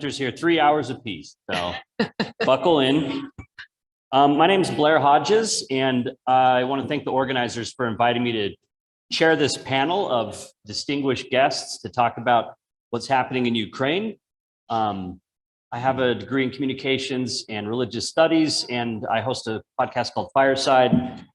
Here 3 hours apiece, so buckle in. My name is Blair Hodges, and I want to thank the organizers for inviting me to chair this panel of distinguished guests to talk about what's happening in Ukraine. I have a degree in communications and religious studies, and I host a podcast called Fireside.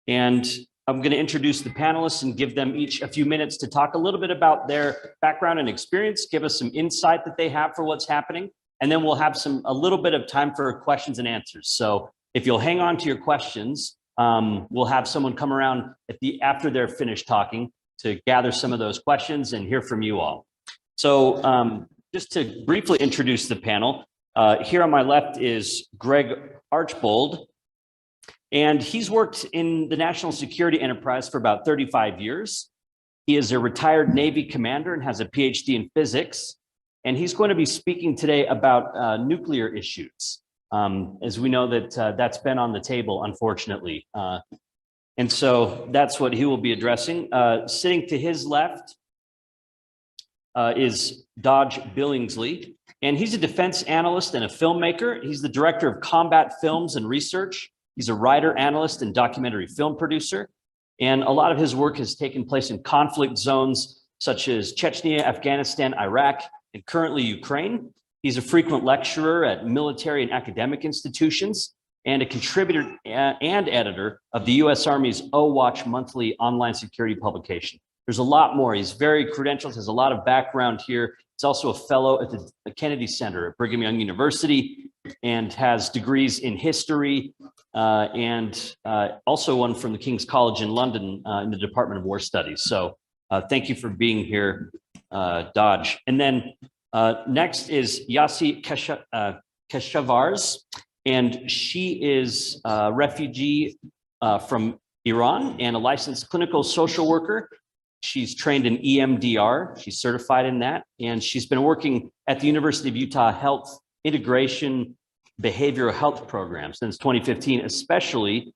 And I'm going to introduce the panelists and give them each a few minutes to talk a little bit about their background and experience, give us some insight that they have for what's happening, and then we'll have a little bit of time for questions and answers. So if you'll hang on to your questions, we'll have someone come around after they're finished talking to gather some of those questions and hear from you all. So just to briefly introduce the panel, here on my left is Greg Archbold. And he's worked in the national security enterprise for about 35 years. He is a retired Navy commander and has a PhD in physics. And he's going to be speaking today about nuclear issues, as we know that that's been on the table, unfortunately. And so that's what he will be addressing. Sitting to his left is Dodge Billingsley. And he's a defense analyst and a filmmaker. He's the director of combat films and research. He's a writer, analyst, and documentary film producer. And a lot of his work has taken place in conflict zones such as Chechnya, Afghanistan, Iraq, and currently Ukraine. He's a frequent lecturer at military and academic institutions and a contributor and editor of the U.S. Army's O-Watch monthly online security publication. There's a lot more. He's very credentialed, has a lot of background here. He's also a fellow at the Kennedy Center at Brigham Young University and has degrees in history and also one from the King's College in London in the Department of War Studies. So thank you for being here, Dodge. And then next is Yasi Keshavars, and she is a refugee from Iran and a licensed clinical social worker. She's trained in EMDR, she's certified in that, and she's been working at the University of Utah Health Integration Behavioral Health Program since 2015, especially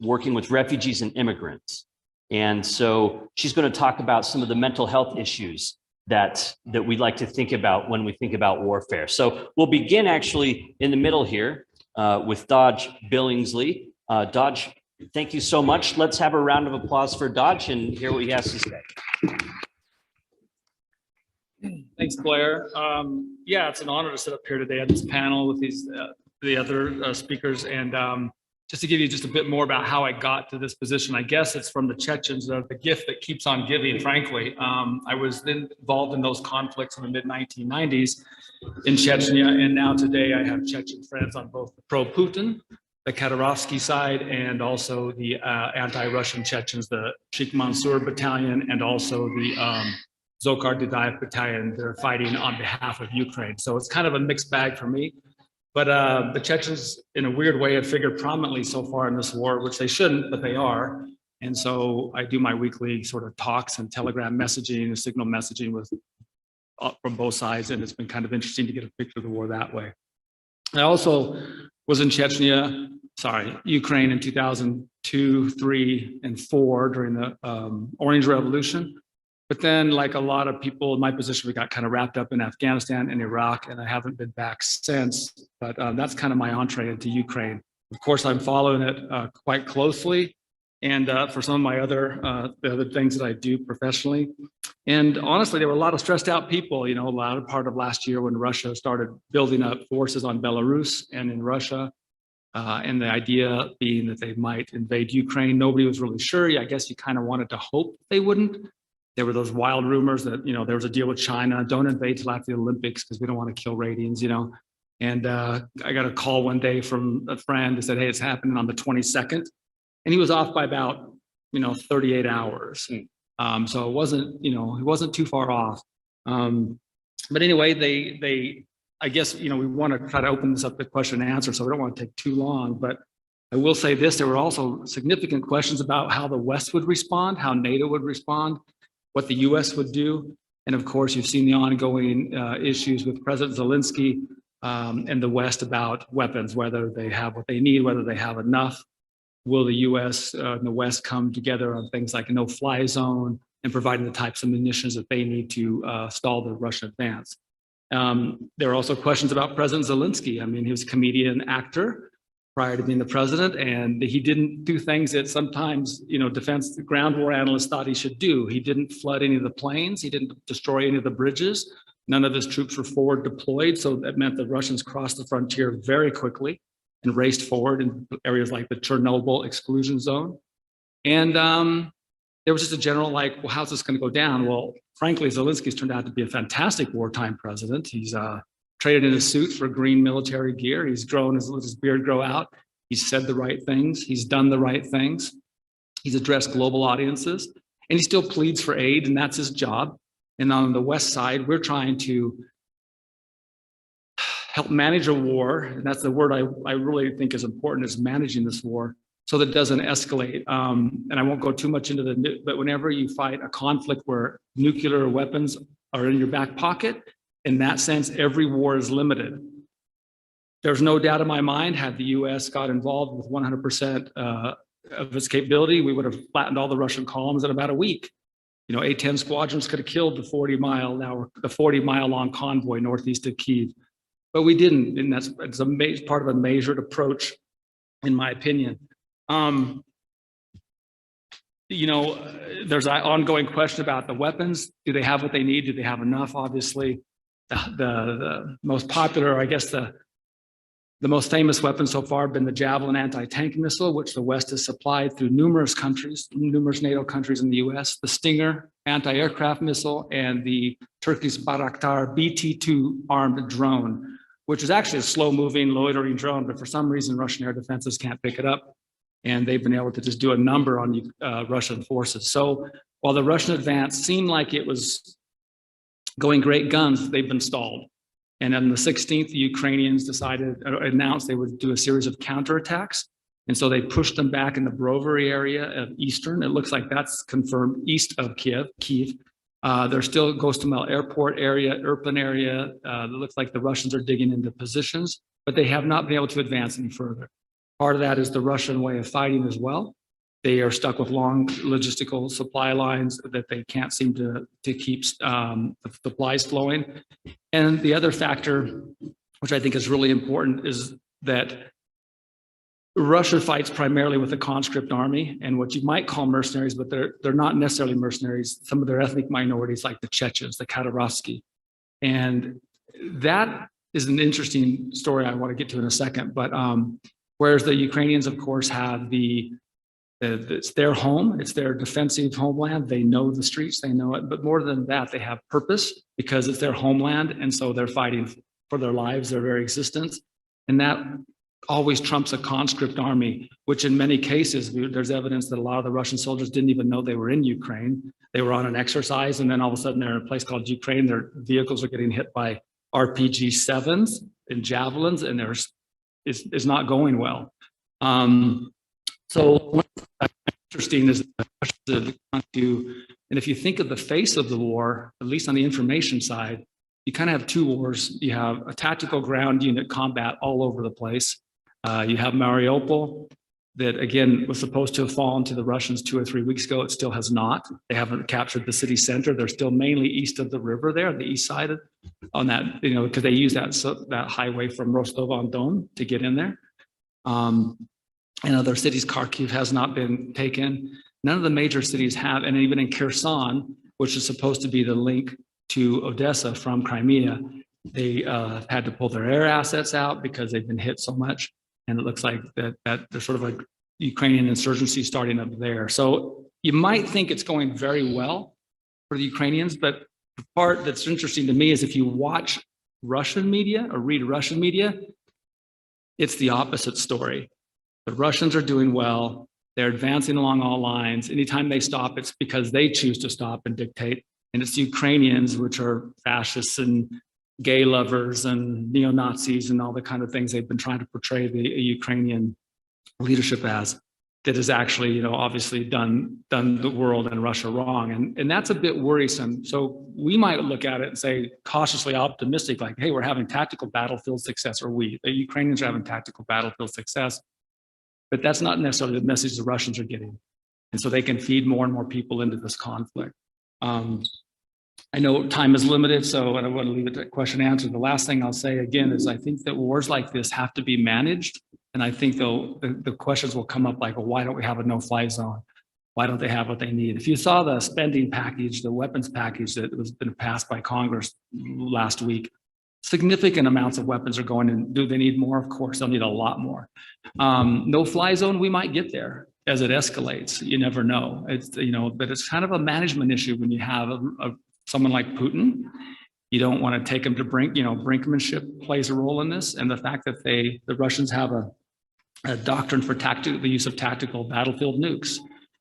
working with refugees and immigrants. And so she's going to talk about some of the mental health issues that we'd like to think about when we think about warfare. So we'll begin actually in the middle here with Dodge Billingsley. Dodge, thank you so much. Let's have a round of applause for Dodge and hear what he has to say. Thanks, Blair. Yeah, it's an honor to sit up here today at this panel with the other speakers. And just to give you just a bit more about how I got to this position, I guess it's from the Chechens, of the gift that keeps on giving, frankly. I was then involved in those conflicts in the mid-1990s in Chechnya. And now today I have Chechen friends on both the pro-Putin, the Kadyrovsky side, and also the anti-Russian Chechens, the Sheikh Mansour Battalion, and also the Zokhar Dudayev Battalion. They're fighting on behalf of Ukraine. So it's kind of a mixed bag for me. But the Chechens, in a weird way, have figured prominently so far in this war, which they shouldn't, but they are. And so I do my weekly sort of talks and telegram messaging and signal messaging with from both sides. And it's been kind of interesting to get a picture of the war that way. I also was in Ukraine in 2002, 3, and 4 during the Orange Revolution. But then, like a lot of people in my position, we got kind of wrapped up in Afghanistan and Iraq, and I haven't been back since. But that's kind of my entree into Ukraine. Of course, I'm following it quite closely, and for some of my the other things that I do professionally. And honestly, there were a lot of stressed out people, you know, a lot of part of last year when Russia started building up forces on Belarus and in Russia. And the idea being that they might invade Ukraine. Nobody was really sure. I guess you kind of wanted to hope they wouldn't. There were those wild rumors that, you know, there was a deal with China, don't invade till after the Olympics because we don't want to kill ratings, you know. And I got a call one day from a friend who said, hey, it's happening on the 22nd. And he was off by about, 38 hours. So it wasn't, it wasn't too far off. But anyway, I guess, we want to try to open this up to question and answer, so we don't want to take too long. But I will say this, there were also significant questions about how the West would respond, how NATO would respond, what the US would do. And of course, you've seen the ongoing issues with President Zelensky and the West about weapons, whether they have what they need, whether they have enough. Will the US and the West come together on things like a no-fly zone and providing the types of munitions that they need to stall the Russian advance? There are also questions about President Zelensky. I mean, he was a comedian actor prior to being the president, and he didn't do things that sometimes, defense ground war analysts thought he should do. He didn't flood any of the planes. He didn't destroy any of the bridges. None of his troops were forward deployed. So that meant the Russians crossed the frontier very quickly and raced forward in areas like the Chernobyl exclusion zone. And there was just a general like, well, how's this going to go down? Well, frankly, Zelensky's turned out to be a fantastic wartime president. He's traded in his suit for green military gear. He's grown let his beard grow out. He's said the right things. He's done the right things. He's addressed global audiences, and he still pleads for aid, and that's his job. And on the West side, we're trying to help manage a war, and that's the word I really think is important, is managing this war so that it doesn't escalate. And I won't go too much into but whenever you fight a conflict where nuclear weapons are in your back pocket, in that sense, every war is limited. There's no doubt in my mind, had the US got involved with 100% of its capability, we would have flattened all the Russian columns in about a week. A-10 squadrons could have killed the 40-mile long convoy northeast of Kyiv, but we didn't, and it's part of a measured approach, in my opinion. There's an ongoing question about the weapons. Do they have what they need? Do they have enough? Obviously, the most popular, I guess the most famous weapon so far have been the Javelin anti-tank missile, which the West has supplied through numerous countries, numerous NATO countries in the US, the Stinger anti-aircraft missile, and the Turkey's Bayraktar BT-2 armed drone, which is actually a slow-moving, loitering drone, but for some reason, Russian air defenses can't pick it up. And they've been able to just do a number on Russian forces. So while the Russian advance seemed like it was going great guns, they've been stalled. And on the 16th, the Ukrainians announced they would do a series of counterattacks. And so they pushed them back in the Brovary area of Eastern. It looks like that's confirmed east of Kyiv. There's still Gostomel Airport area, Irpin area. It looks like the Russians are digging into positions, but they have not been able to advance any further. Part of that is the Russian way of fighting as well. They are stuck with long logistical supply lines that they can't seem to keep the supplies flowing. And the other factor, which I think is really important, is that Russia fights primarily with a conscript army and what you might call mercenaries, but they're not necessarily mercenaries. Some of their ethnic minorities, like the Chechens, the Khabarovsky. And that is an interesting story I want to get to in a second. But whereas the Ukrainians, of course, have it's their home, it's their defensive homeland. They know the streets, they know it. But more than that, they have purpose because it's their homeland. And so they're fighting for their lives, their very existence. And that always trumps a conscript army, which in many cases, there's evidence that a lot of the Russian soldiers didn't even know they were in Ukraine. They were on an exercise, and then all of a sudden they're in a place called Ukraine. Their vehicles are getting hit by RPG-7s and javelins, and it's not going well. So what's interesting is and if you think of the face of the war, at least on the information side, you kind of have two wars. You have a tactical ground unit combat all over the place. You have Mariupol that, again, was supposed to have fallen to the Russians 2 or 3 weeks ago. It still has not. They haven't captured the city center. They're still mainly east of the river there, the east side on that, because they use that highway from Rostov-on-Don to get in there. And other cities, Kharkiv has not been taken. None of the major cities have, and even in Kherson, which is supposed to be the link to Odessa from Crimea, they had to pull their air assets out because they've been hit so much. And it looks like that there's sort of a Ukrainian insurgency starting up there. So you might think it's going very well for the Ukrainians, but the part that's interesting to me is if you watch Russian media or read Russian media, it's the opposite story. The Russians are doing well. They're advancing along all lines. Anytime they stop, it's because they choose to stop and dictate. And it's Ukrainians, which are fascists and gay lovers and neo-Nazis and all the kind of things they've been trying to portray the Ukrainian leadership as, that has actually, obviously done the world and Russia wrong. And that's a bit worrisome. So we might look at it and say, cautiously optimistic, like, hey, we're having tactical battlefield success, or the Ukrainians are having tactical battlefield success. But that's not necessarily the message the Russians are getting. And so they can feed more and more people into this conflict. I know time is limited, so I don't want to leave it to question answered. The last thing I'll say again is I think that wars like this have to be managed. And I think though the questions will come up like, well, why don't we have a no-fly zone? Why don't they have what they need? If you saw the spending package, the weapons package that was been passed by Congress last week, significant amounts of weapons are going in. Do they need more? Of course, they'll need a lot more. No-fly zone, we might get there as it escalates. You never know. It's, but it's kind of a management issue when you have someone like Putin. You don't want to take him to brinkmanship plays a role in this. And the fact that the Russians have a doctrine for the use of tactical battlefield nukes.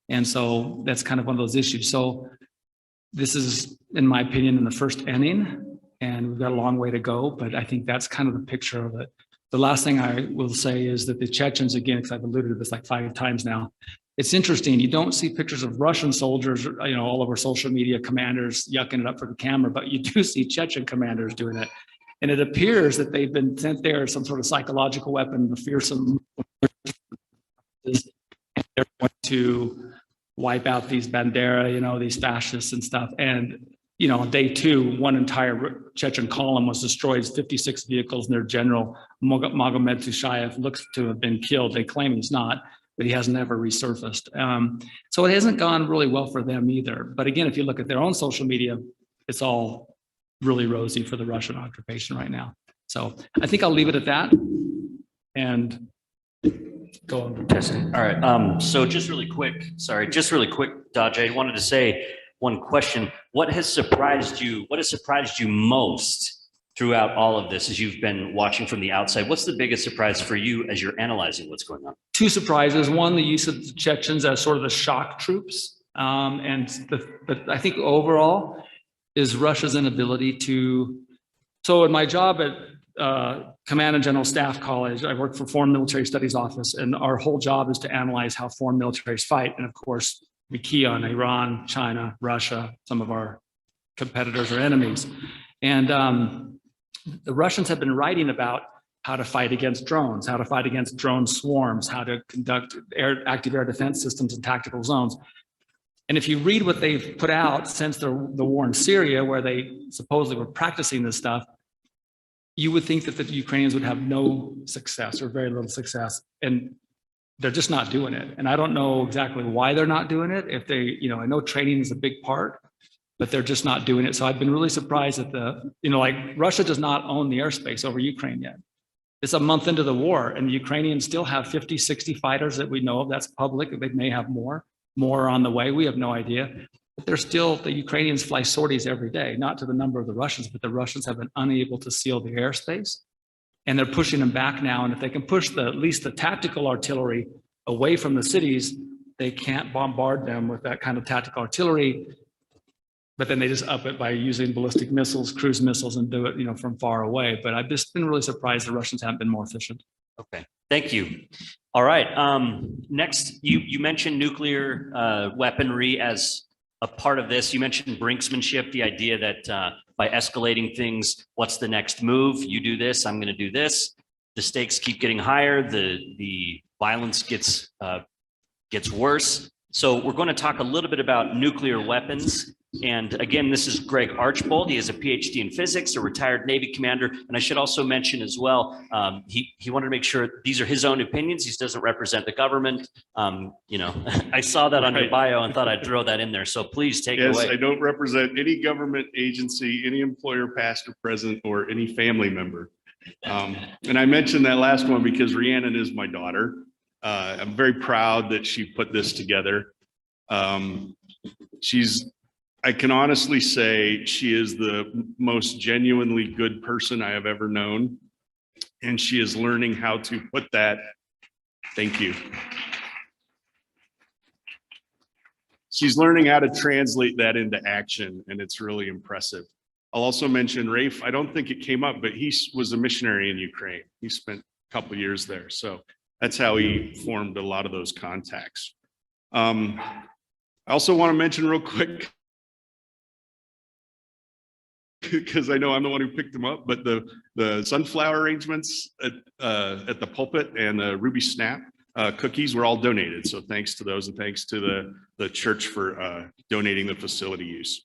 And so that's kind of one of those issues. So this is, in my opinion, in the first inning, and we've got a long way to go, but I think that's kind of the picture of it. The last thing I will say is that the Chechens, again, because I've alluded to this like 5 times now, it's interesting. You don't see pictures of Russian soldiers, all over social media, commanders yucking it up for the camera, but you do see Chechen commanders doing it. And it appears that they've been sent there some sort of psychological weapon, the fearsome, and they're going to wipe out these Bandera, these fascists and stuff. And, on day 2, one entire Chechen column was destroyed, 56 vehicles, and their general, Magomed Tushayev, looks to have been killed. They claim he's not, but he has never resurfaced. So it hasn't gone really well for them either. But again, if you look at their own social media, it's all really rosy for the Russian occupation right now. So I think I'll leave it at that and go on. All right. So just really quick, Dodge, I wanted to say one question. What has surprised you? What has surprised you most throughout all of this as you've been watching from the outside? What's the biggest surprise for you as you're analyzing what's going on? 2 surprises. One, the use of the Chechens as sort of the shock troops. But I think overall is Russia's inability to. So in my job at Command and General Staff College, I work for Foreign Military Studies Office, and our whole job is to analyze how foreign militaries fight. And of course, we key on Iran, China, Russia, some of our competitors or enemies. And the Russians have been writing about how to fight against drones, how to fight against drone swarms, how to conduct active air defense systems in tactical zones. And if you read what they've put out since the war in Syria, where they supposedly were practicing this stuff, you would think that the Ukrainians would have no success or very little success. And they're just not doing it. And I don't know exactly why they're not doing it. If they, I know training is a big part, but they're just not doing it. So I've been really surprised that like Russia does not own the airspace over Ukraine yet. It's a month into the war, and the Ukrainians still have 50, 60 fighters that we know of. That's public. They may have more are on the way. We have no idea. But the Ukrainians fly sorties every day, not to the number of the Russians, but the Russians have been unable to seal the airspace. And they're pushing them back now. And if they can push at least the tactical artillery away from the cities, they can't bombard them with that kind of tactical artillery. But then they just up it by using ballistic missiles, cruise missiles, and do it, from far away. But I've just been really surprised the Russians haven't been more efficient. Okay, thank you. All right. Next, you mentioned nuclear weaponry as a part of this. You mentioned brinksmanship, the idea that by escalating things, what's the next move? You do this, I'm going to do this. The stakes keep getting higher. The violence gets worse. So we're going to talk a little bit about nuclear weapons. And again, this is Greg Archbold. He has a PhD in physics, a retired Navy commander. And I should also mention as well, he wanted to make sure these are his own opinions. He doesn't represent the government. I saw that on your bio and thought I'd throw that in there. So please take it away. Yes, I don't represent any government agency, any employer, past or present, or any family member. And I mentioned that last one because Rhiannon is my daughter. I'm very proud that she put this together. I can honestly say she is the most genuinely good person I have ever known. And she is learning how to put that. Thank you. She's learning how to translate that into action, and it's really impressive. I'll also mention Rafe. I don't think it came up, but he was a missionary in Ukraine. He spent a couple years there. So that's how he formed a lot of those contacts. I also want to mention real quick, because I know I'm the one who picked them up, but the sunflower arrangements at the pulpit and the Ruby Snap cookies were all donated. So thanks to those, and thanks to the church for donating the facility use.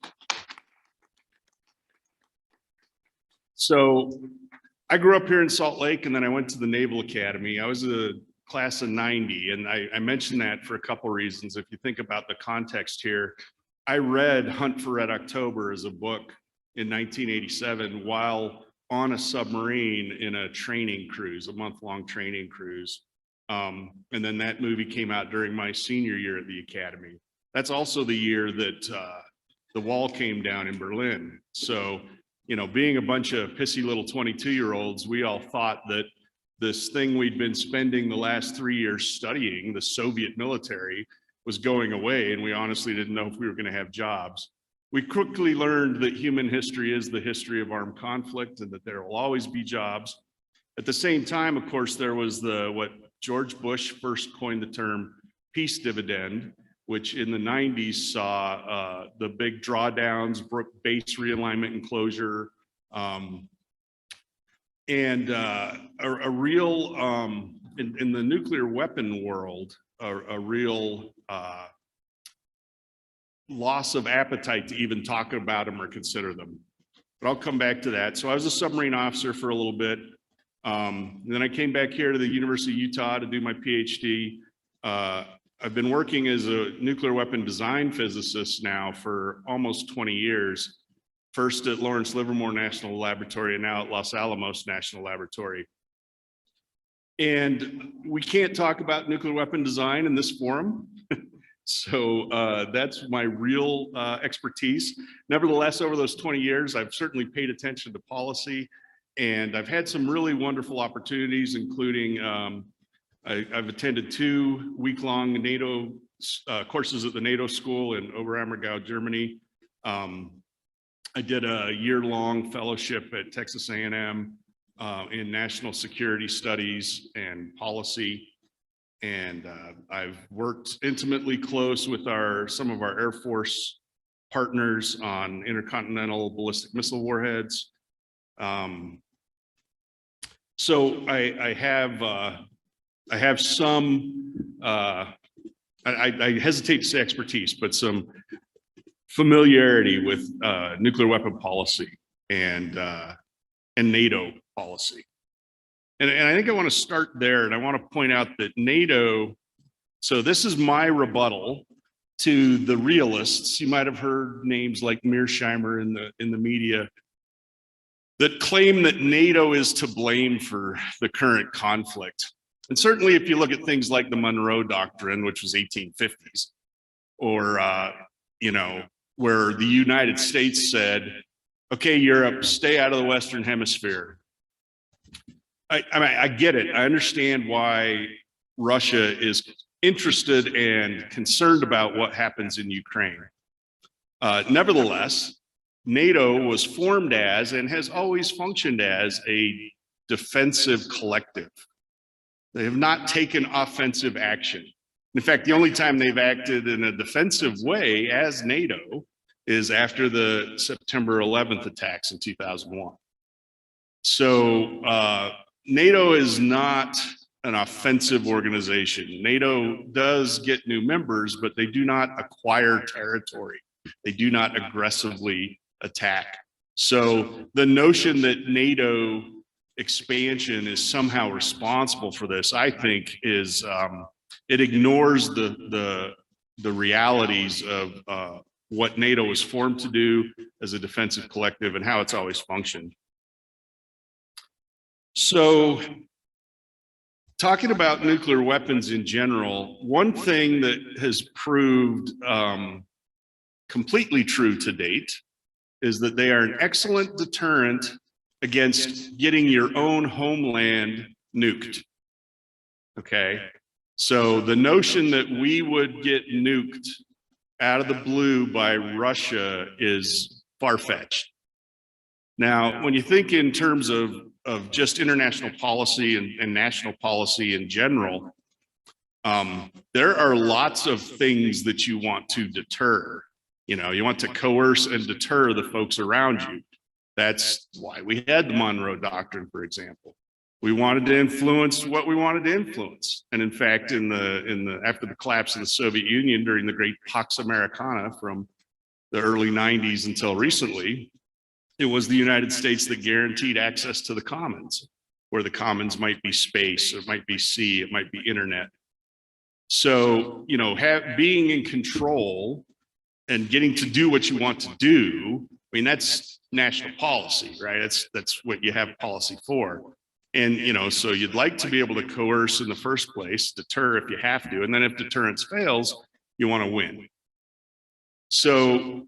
So I grew up here in Salt Lake, and then I went to the Naval Academy. I was a class of 90, and I mentioned that for a couple reasons. If you think about the context here, I read Hunt for Red October as a book in 1987 while on a submarine in a training cruise, a month-long training cruise. And then that movie came out during my senior year at the Academy. That's also the year that the wall came down in Berlin. So, you know, being a bunch of pissy little 22-year-olds, we all thought that this thing we'd been spending the last 3 years studying, the Soviet military, was going away, and we honestly didn't know if we were going to have jobs. We quickly learned that human history is the history of armed conflict and that there will always be jobs. At the same time, of course, there was what George Bush first coined the term peace dividend, which in the 90s saw the big drawdowns, base realignment and closure, and a real, in the nuclear weapon world, a real loss of appetite to even talk about them or consider them. But I'll come back to that. So I was a submarine officer for a little bit. Then I came back here to the University of Utah to do my PhD. I've been working as a nuclear weapon design physicist now for almost 20 years. First at Lawrence Livermore National Laboratory and now at Los Alamos National Laboratory. And we can't talk about nuclear weapon design in this forum. So that's my real expertise. Nevertheless, over those 20 years, I've certainly paid attention to policy, and I've had some really wonderful opportunities, including I've attended 2 week-long NATO courses at the NATO school in Oberammergau, Germany. I did a year-long fellowship at Texas A&M in national security studies and policy. And I've worked intimately close with some of our Air Force partners on intercontinental ballistic missile warheads. So I have some, I hesitate to say expertise, but some familiarity with nuclear weapon policy and NATO policy. And I think I want to start there, and I want to point out that NATO, so this is my rebuttal to the realists. You might have heard names like Mearsheimer in the media that claim that NATO is to blame for the current conflict. And certainly if you look at things like the Monroe Doctrine, which was 1850s, or, you know, where the United States said, okay, Europe, stay out of the Western Hemisphere. I mean, I get it. I understand why Russia is interested and concerned about what happens in Ukraine. Nevertheless, NATO was formed as and has always functioned as a defensive collective. They have not taken offensive action. In fact, the only time they've acted in a defensive way as NATO is after the September 11th attacks in 2001. So NATO is not an offensive organization. NATO does get new members, but they do not acquire territory. They do not aggressively attack. So the notion that NATO expansion is somehow responsible for this, I think, is it ignores the realities of what NATO was formed to do as a defensive collective and how it's always functioned. So talking about nuclear weapons in general, one thing that has proved completely true to date is that they are an excellent deterrent against getting your own homeland nuked. Okay, so the notion that we would get nuked out of the blue by Russia is far-fetched. Now, when you think in terms of just international policy and national policy in general, there are lots of things that you want to deter. You know, you want to coerce and deter the folks around you. That's why we had the Monroe Doctrine, for example. We wanted to influence what we wanted to influence. And in fact, after the collapse of the Soviet Union during the great Pax Americana from the early 90s until recently, It was the United States that guaranteed access to the commons, where the commons might be space, it might be sea, it might be internet. So, you know, being in control and getting to do what you want to do, I mean, that's national policy, right? That's what you have policy for. And, you know, so you'd like to be able to coerce in the first place, deter if you have to, and then if deterrence fails, you want to win. So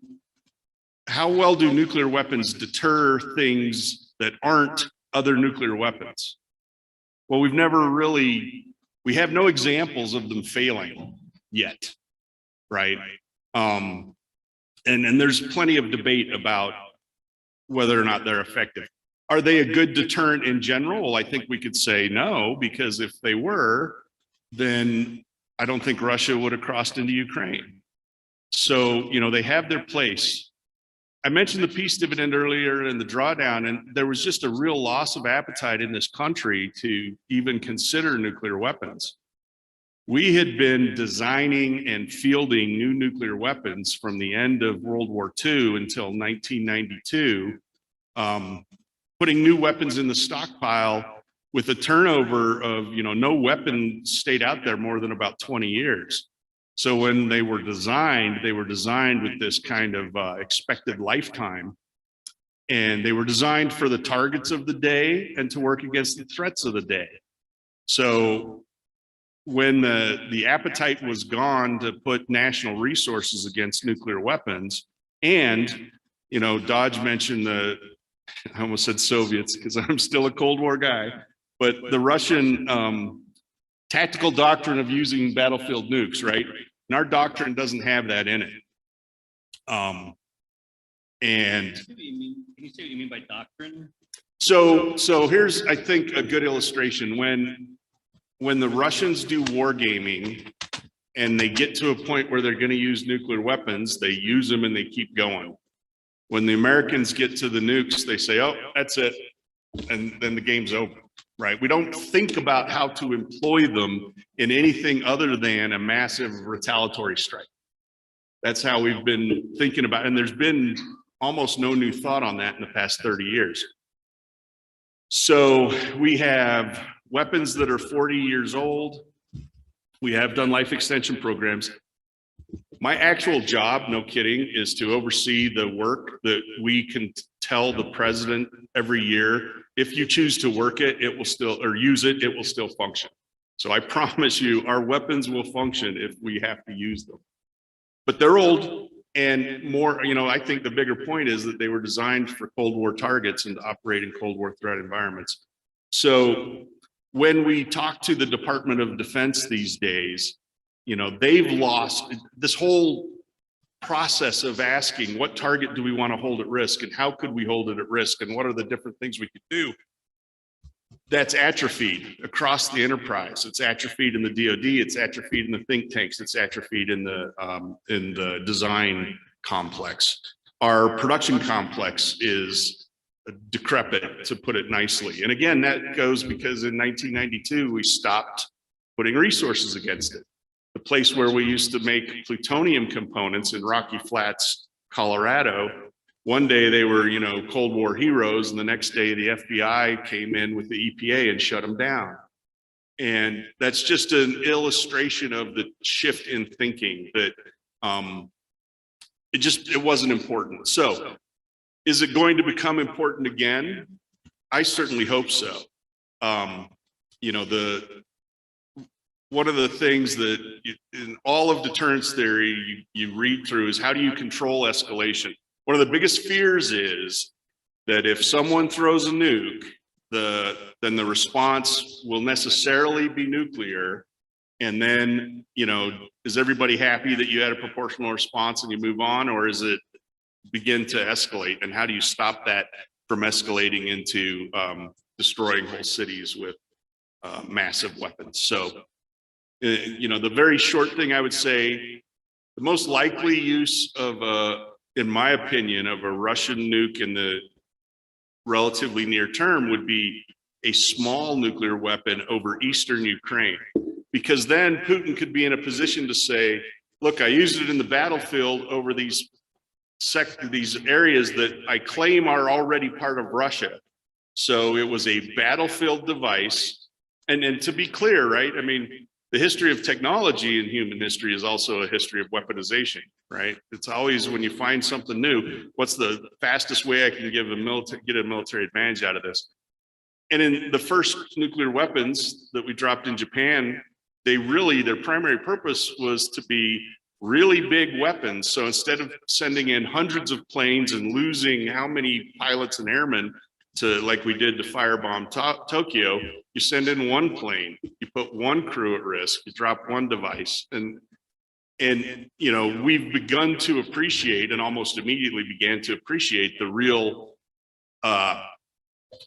how well do nuclear weapons deter things that aren't other nuclear weapons? Well, we have no examples of them failing yet, right? And there's plenty of debate about whether or not they're effective. Are they a good deterrent in general? Well, I think we could say no, because if they were, then I don't think Russia would have crossed into Ukraine. So, you know, they have their place. I mentioned the peace dividend earlier and the drawdown, and there was just a real loss of appetite in this country to even consider nuclear weapons. We had been designing and fielding new nuclear weapons from the end of World War II until 1992, putting new weapons in the stockpile with a turnover of, you know, no weapon stayed out there more than about 20 years. So when they were designed with this kind of expected lifetime, and they were designed for the targets of the day and to work against the threats of the day. So when the appetite was gone to put national resources against nuclear weapons, and, you know, Dodge mentioned I almost said Soviets because I'm still a Cold War guy, but the Russian tactical doctrine of using battlefield nukes, right? And our doctrine doesn't have that in it. And Can you say what you mean by doctrine? so here's, I think, a good illustration. When the Russians do wargaming and they get to a point where they're going to use nuclear weapons, they use them and they keep going. When the Americans get to the nukes, they say, oh, that's it. And then the game's over, right? We don't think about how to employ them in anything other than a massive retaliatory strike. That's how we've been thinking about it. And there's been almost no new thought on that in the past 30 years. So we have weapons that are 40 years old. We have done life extension programs. My actual job, no kidding, is to oversee the work that we can tell the president every year. If you choose to work it, it will still, or use it, it will still function. So I promise you, our weapons will function if we have to use them. But they're old and more, you know, I think the bigger point is that they were designed for Cold War targets and to operate in Cold War threat environments. So when we talk to the Department of Defense these days, you know, they've lost this whole process of asking what target do we want to hold at risk and how could we hold it at risk and what are the different things we could do. That's atrophied across the enterprise. It's atrophied in the DoD. It's atrophied in the think tanks. It's atrophied in the design complex. Our production complex is decrepit, to put it nicely. And again, that goes because in 1992 we stopped putting resources against it. The place where we used to make plutonium components in Rocky Flats, Colorado, one day they were, you know, Cold War heroes, and the next day the FBI came in with the EPA and shut them down. And that's just an illustration of the shift in thinking that it wasn't important. So is it going to become important again? I certainly hope so. You know, one of the things that in all of deterrence theory you read through is how do you control escalation? One of the biggest fears is that if someone throws a nuke, then the response will necessarily be nuclear. And then, you know, is everybody happy that you had a proportional response and you move on, or is it begin to escalate? And how do you stop that from escalating into destroying whole cities with massive weapons? So, you know, the very short thing I would say, the most likely use of in my opinion, of a Russian nuke in the relatively near term would be a small nuclear weapon over Eastern Ukraine, because then Putin could be in a position to say, look, I used it in the battlefield over these these areas that I claim are already part of Russia. So it was a battlefield device. And to be clear, right? I mean, the history of technology in human history is also a history of weaponization, right? It's always when you find something new, what's the fastest way I can get a military advantage out of this? And in the first nuclear weapons that we dropped in Japan, their primary purpose was to be really big weapons. So instead of sending in hundreds of planes and losing how many pilots and airmen to, like we did to firebomb Tokyo, you send in one plane, you put one crew at risk, you drop one device. And you know, we've begun to appreciate and almost immediately began to appreciate the real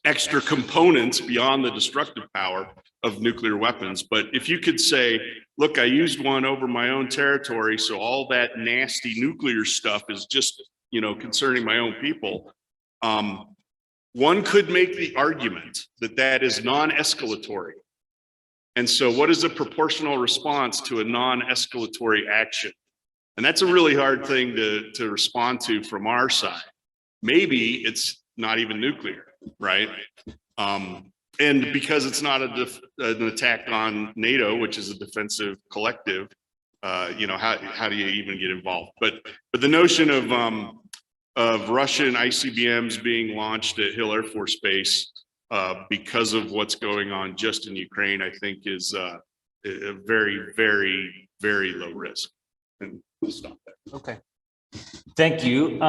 extra components beyond the destructive power of nuclear weapons. But if you could say, look, I used one over my own territory, so all that nasty nuclear stuff is just, you know, concerning my own people. One could make the argument that that is non-escalatory. And so what is a proportional response to a non-escalatory action? And that's a really hard thing to respond to from our side. Maybe it's not even nuclear, right? And because it's not an attack on NATO, which is a defensive collective, you know, how do you even get involved? But the notion of Russian ICBMs being launched at Hill Air Force Base because of what's going on just in Ukraine, I think is a very, very, very low risk. And we'll stop there. Okay. Thank you.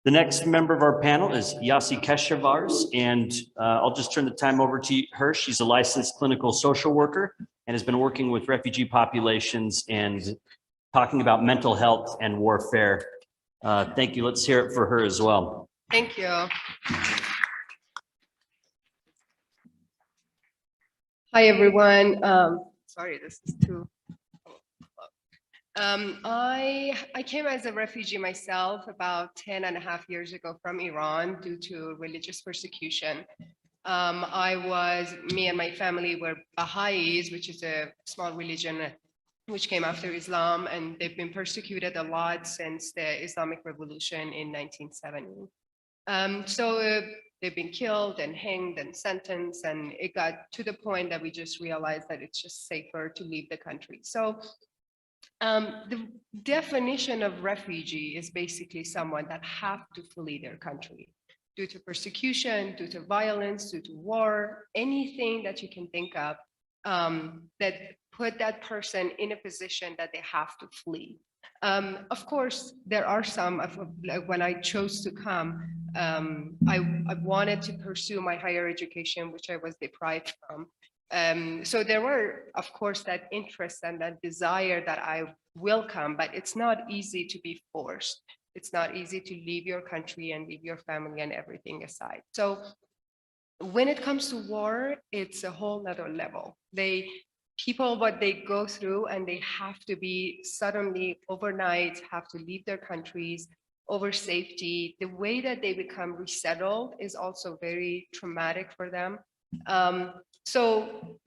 The next member of our panel is Yasi Keshevars, and I'll just turn the time over to her. She's a licensed clinical social worker and has been working with refugee populations and talking about mental health and warfare. Thank you. Let's hear it for her as well. Thank you. Hi, everyone. Sorry, this is too. I came as a refugee myself about 10.5 years ago from Iran due to religious persecution. Me and my family were Baha'is, which is a small religion which came after Islam, and they've been persecuted a lot since the Islamic Revolution in 1970. They've been killed and hanged and sentenced, and it got to the point that we just realized that it's just safer to leave the country. So the definition of refugee is basically someone that have to flee their country due to persecution, due to violence, due to war, anything that you can think of that put that person in a position that they have to flee. Of course, there are some, like when I chose to come, I wanted to pursue my higher education, which I was deprived from. So there were, of course, that interest and that desire that I will come, but it's not easy to be forced. It's not easy to leave your country and leave your family and everything aside. So when it comes to war, it's a whole nother level. People, what they go through, and they have to be suddenly overnight, have to leave their countries over safety. The way that they become resettled is also very traumatic for them. So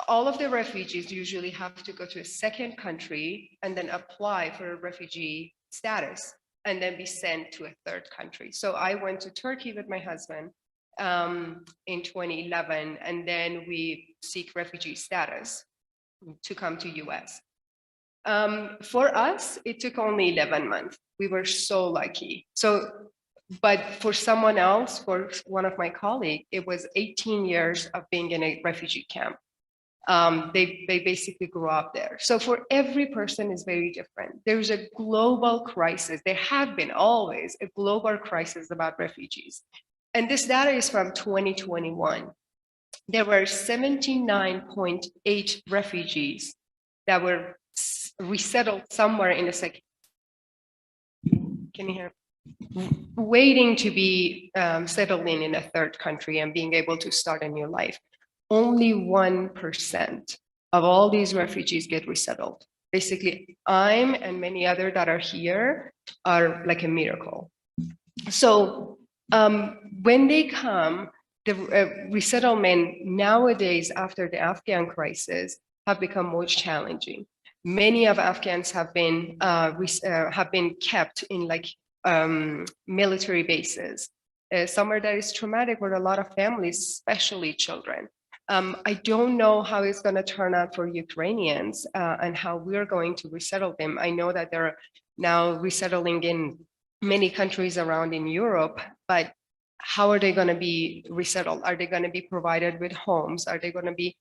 all of the refugees usually have to go to a second country and then apply for a refugee status and then be sent to a third country. So I went to Turkey with my husband in 2011, and then we seek refugee status to come to US. For us, it took only 11 months. We were so lucky. But for someone else, for one of my colleagues, it was 18 years of being in a refugee camp. They basically grew up there. So for every person is very different. There's a global crisis. There have been always a global crisis about refugees. And this data is from 2021. There were 79.8 refugees that were resettled somewhere in the second. Can you hear? Waiting to be settled in a third country and being able to start a new life. Only 1% of all these refugees get resettled. Basically, I'm and many others that are here are like a miracle. So when they come, the resettlement nowadays after the Afghan crisis have become more challenging. Many of Afghans have been kept in like military bases, somewhere that is traumatic for a lot of families, especially children. I don't know how it's going to turn out for Ukrainians and how we're going to resettle them. I know that they're now resettling in many countries around in Europe, but how are they going to be resettled? Are they going to be provided with homes? Are they going to be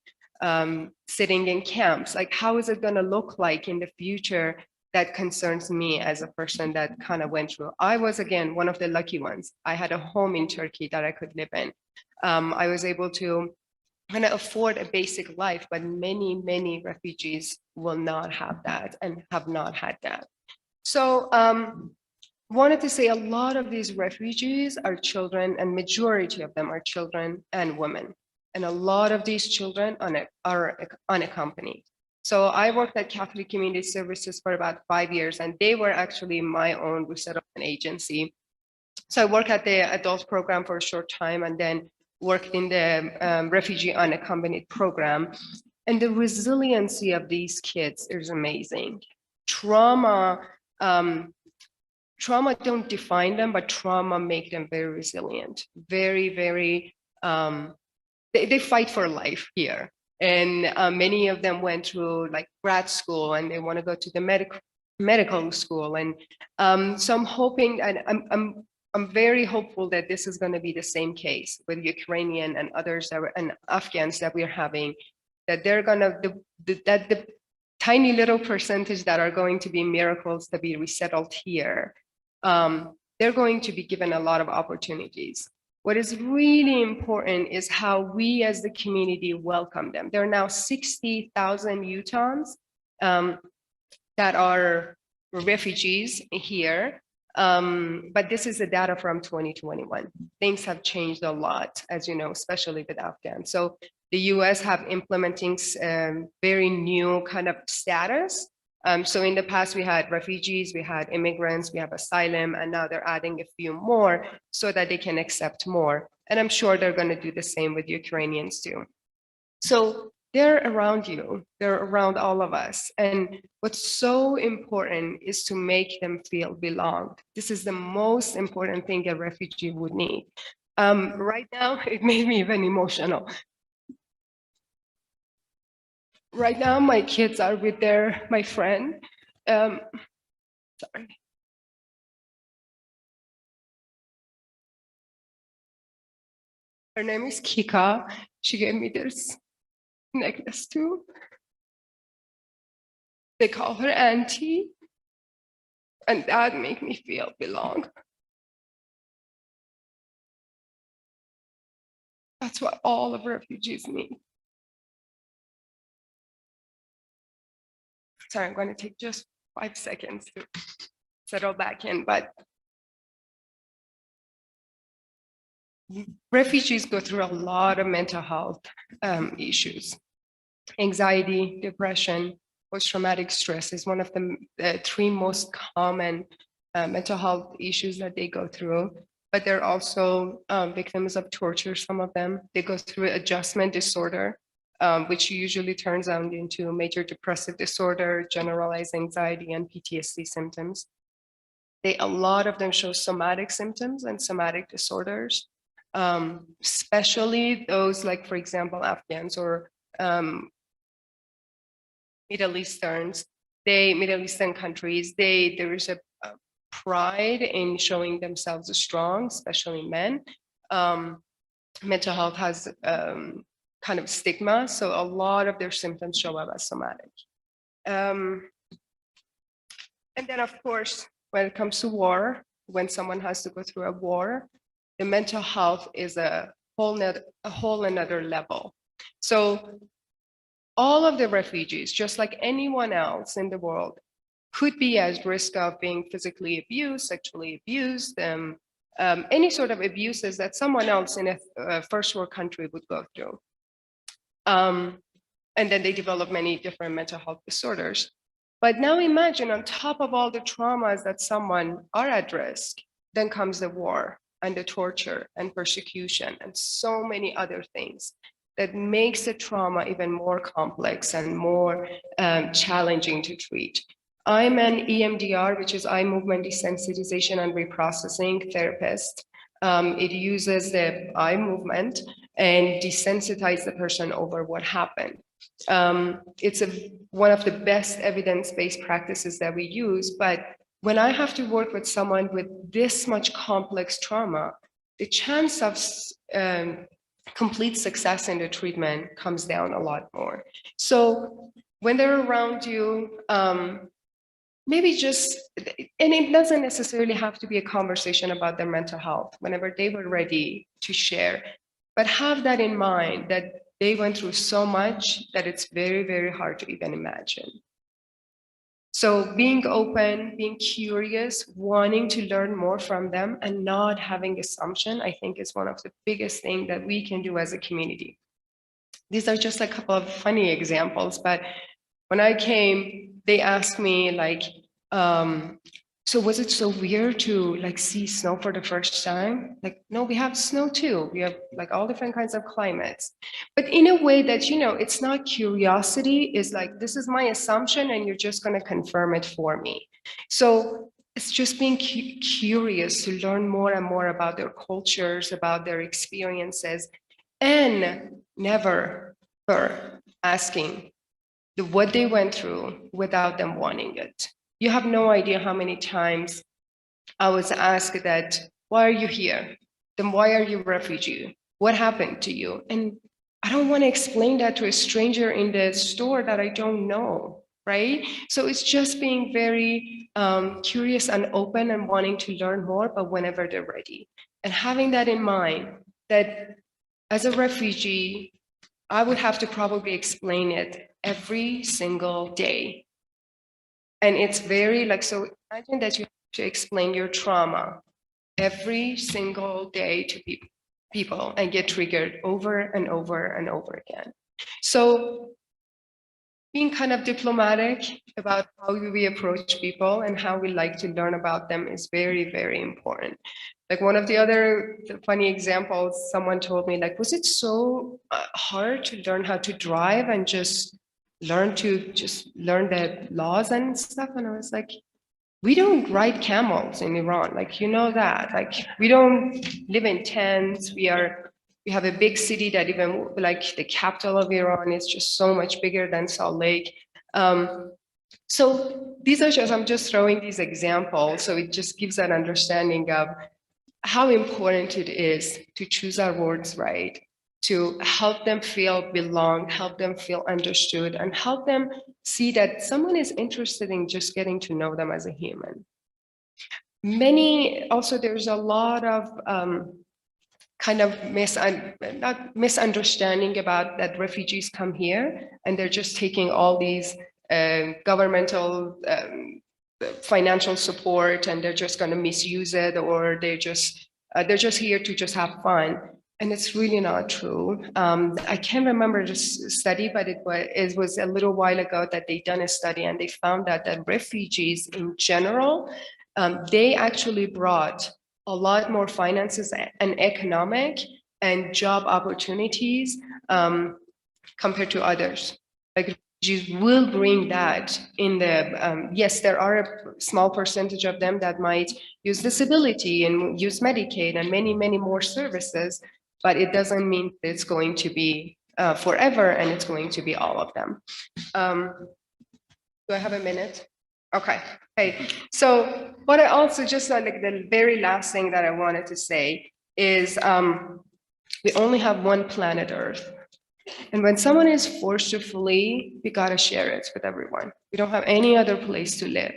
sitting in camps? Like, how is it going to look like in the future? That concerns me as a person that kind of went through. I was, again, one of the lucky ones. I had a home in Turkey that I could live in. I was able to kind of afford a basic life, but many refugees will not have that and have not had that. So wanted to say a lot of these refugees are children, and majority of them are children and women. And a lot of these children are unaccompanied. So I worked at Catholic Community Services for about 5 years, and they were actually my own resettlement agency. So I worked at the adult program for a short time and then worked in the refugee unaccompanied program. And the resiliency of these kids is amazing. Trauma don't define them, but trauma make them very resilient, very, they fight for life here. And many of them went through like grad school and they want to go to the medical school. And so I'm hoping, and I'm very hopeful that this is going to be the same case with Ukrainian and others and Afghans that we're having, that they're going to, that the tiny little percentage that are going to be miracles to be resettled here, they're going to be given a lot of opportunities. What is really important is how we as the community welcome them. There are now 60,000 Utahns that are refugees here, but this is the data from 2021. Things have changed a lot, as you know, especially with Afghans. So the US have implementing very new kind of status. So in the past, we had refugees, we had immigrants, we have asylum, and now they're adding a few more so that they can accept more. And I'm sure they're going to do the same with Ukrainians too. So they're around you, they're around all of us. And what's so important is to make them feel belonged. This is the most important thing a refugee would need. Right now, it made me even emotional. Right now, my kids are with my friend. Sorry. Her name is Kika. She gave me this necklace too. They call her Auntie. And that makes me feel belong. That's what all of refugees need. Sorry, I'm going to take just 5 seconds to settle back in, but refugees go through a lot of mental health issues. Anxiety, depression, post-traumatic stress is one of the 3 most common mental health issues that they go through, but they're also victims of torture, some of them. They go through adjustment disorder, which usually turns out into major depressive disorder, generalized anxiety, and PTSD symptoms. A lot of them show somatic symptoms and somatic disorders, especially those like, for example, Afghans or Middle Eastern countries. There is a pride in showing themselves strong, especially men. Mental health has kind of stigma, so a lot of their symptoms show up as somatic. And then, of course, when it comes to war, when someone has to go through a war, the mental health is a whole another level. So all of the refugees, just like anyone else in the world, could be at risk of being physically abused, sexually abused, any sort of abuses that someone else in a first world country would go through. And then they develop many different mental health disorders. But now imagine on top of all the traumas that someone are at risk, then comes the war and the torture and persecution and so many other things that makes the trauma even more complex and more challenging to treat. I'm an EMDR, which is eye movement desensitization and reprocessing therapist. It uses the eye movement and desensitize the person over what happened. It's one of the best evidence-based practices that we use, but when I have to work with someone with this much complex trauma, the chance of complete success in the treatment comes down a lot more. So when they're around you, maybe just, and it doesn't necessarily have to be a conversation about their mental health whenever they were ready to share, but have that in mind that they went through so much that it's very, very hard to even imagine. So being open, being curious, wanting to learn more from them and not having assumption, I think is one of the biggest things that we can do as a community. These are just a couple of funny examples, but when I came, they asked me like, so was it so weird to like see snow for the first time? Like, no, we have snow too. We have like all different kinds of climates, but in a way that, you know, it's not curiosity, is like, this is my assumption and you're just going to confirm it for me. So it's just being curious to learn more and more about their cultures, about their experiences, and never asking what they went through without them wanting it. You have no idea how many times I was asked that, why are you here? Then why are you a refugee? What happened to you? And I don't want to explain that to a stranger in the store that I don't know, right? So it's just being very curious and open and wanting to learn more, but whenever they're ready. And having that in mind, that as a refugee, I would have to probably explain it every single day. And it's very like, so imagine that you have to explain your trauma every single day to people and get triggered over and over and over again. So being kind of diplomatic about how we approach people and how we like to learn about them is very, very important. Like one of the other funny examples, someone told me like, was it so hard to learn how to drive and just learn the laws and stuff? And I was like, we don't ride camels in Iran, like, you know that, like, we don't live in tents. We have a big city that even like the capital of Iran is just so much bigger than Salt Lake. So these are just, I'm just throwing these examples. So it just gives an understanding of how important it is to choose our words right, to help them feel belonged, help them feel understood, and help them see that someone is interested in just getting to know them as a human. Also, there's a lot of kind of not misunderstanding about that refugees come here and they're just taking all these governmental financial support and they're just going to misuse it, or they're just here to just have fun. And it's really not true. I can't remember the study, but it was a little while ago that they done a study and they found that refugees in general, they actually brought a lot more finances and economic and job opportunities compared to others. Like refugees will bring that in the, yes, there are a small percentage of them that might use disability and use Medicaid and many, many more services, but it doesn't mean it's going to be forever and it's going to be all of them. Do I have a minute? Okay. Hey, so what I also just like the very last thing that I wanted to say is we only have one planet Earth. And when someone is forced to flee, we gotta share it with everyone. We don't have any other place to live.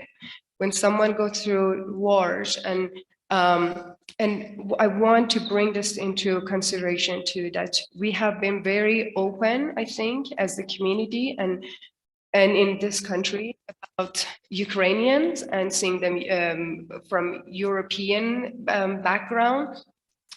When someone goes through wars, and I want to bring this into consideration too, that we have been very open, I think, as the community and in this country about Ukrainians and seeing them from European background.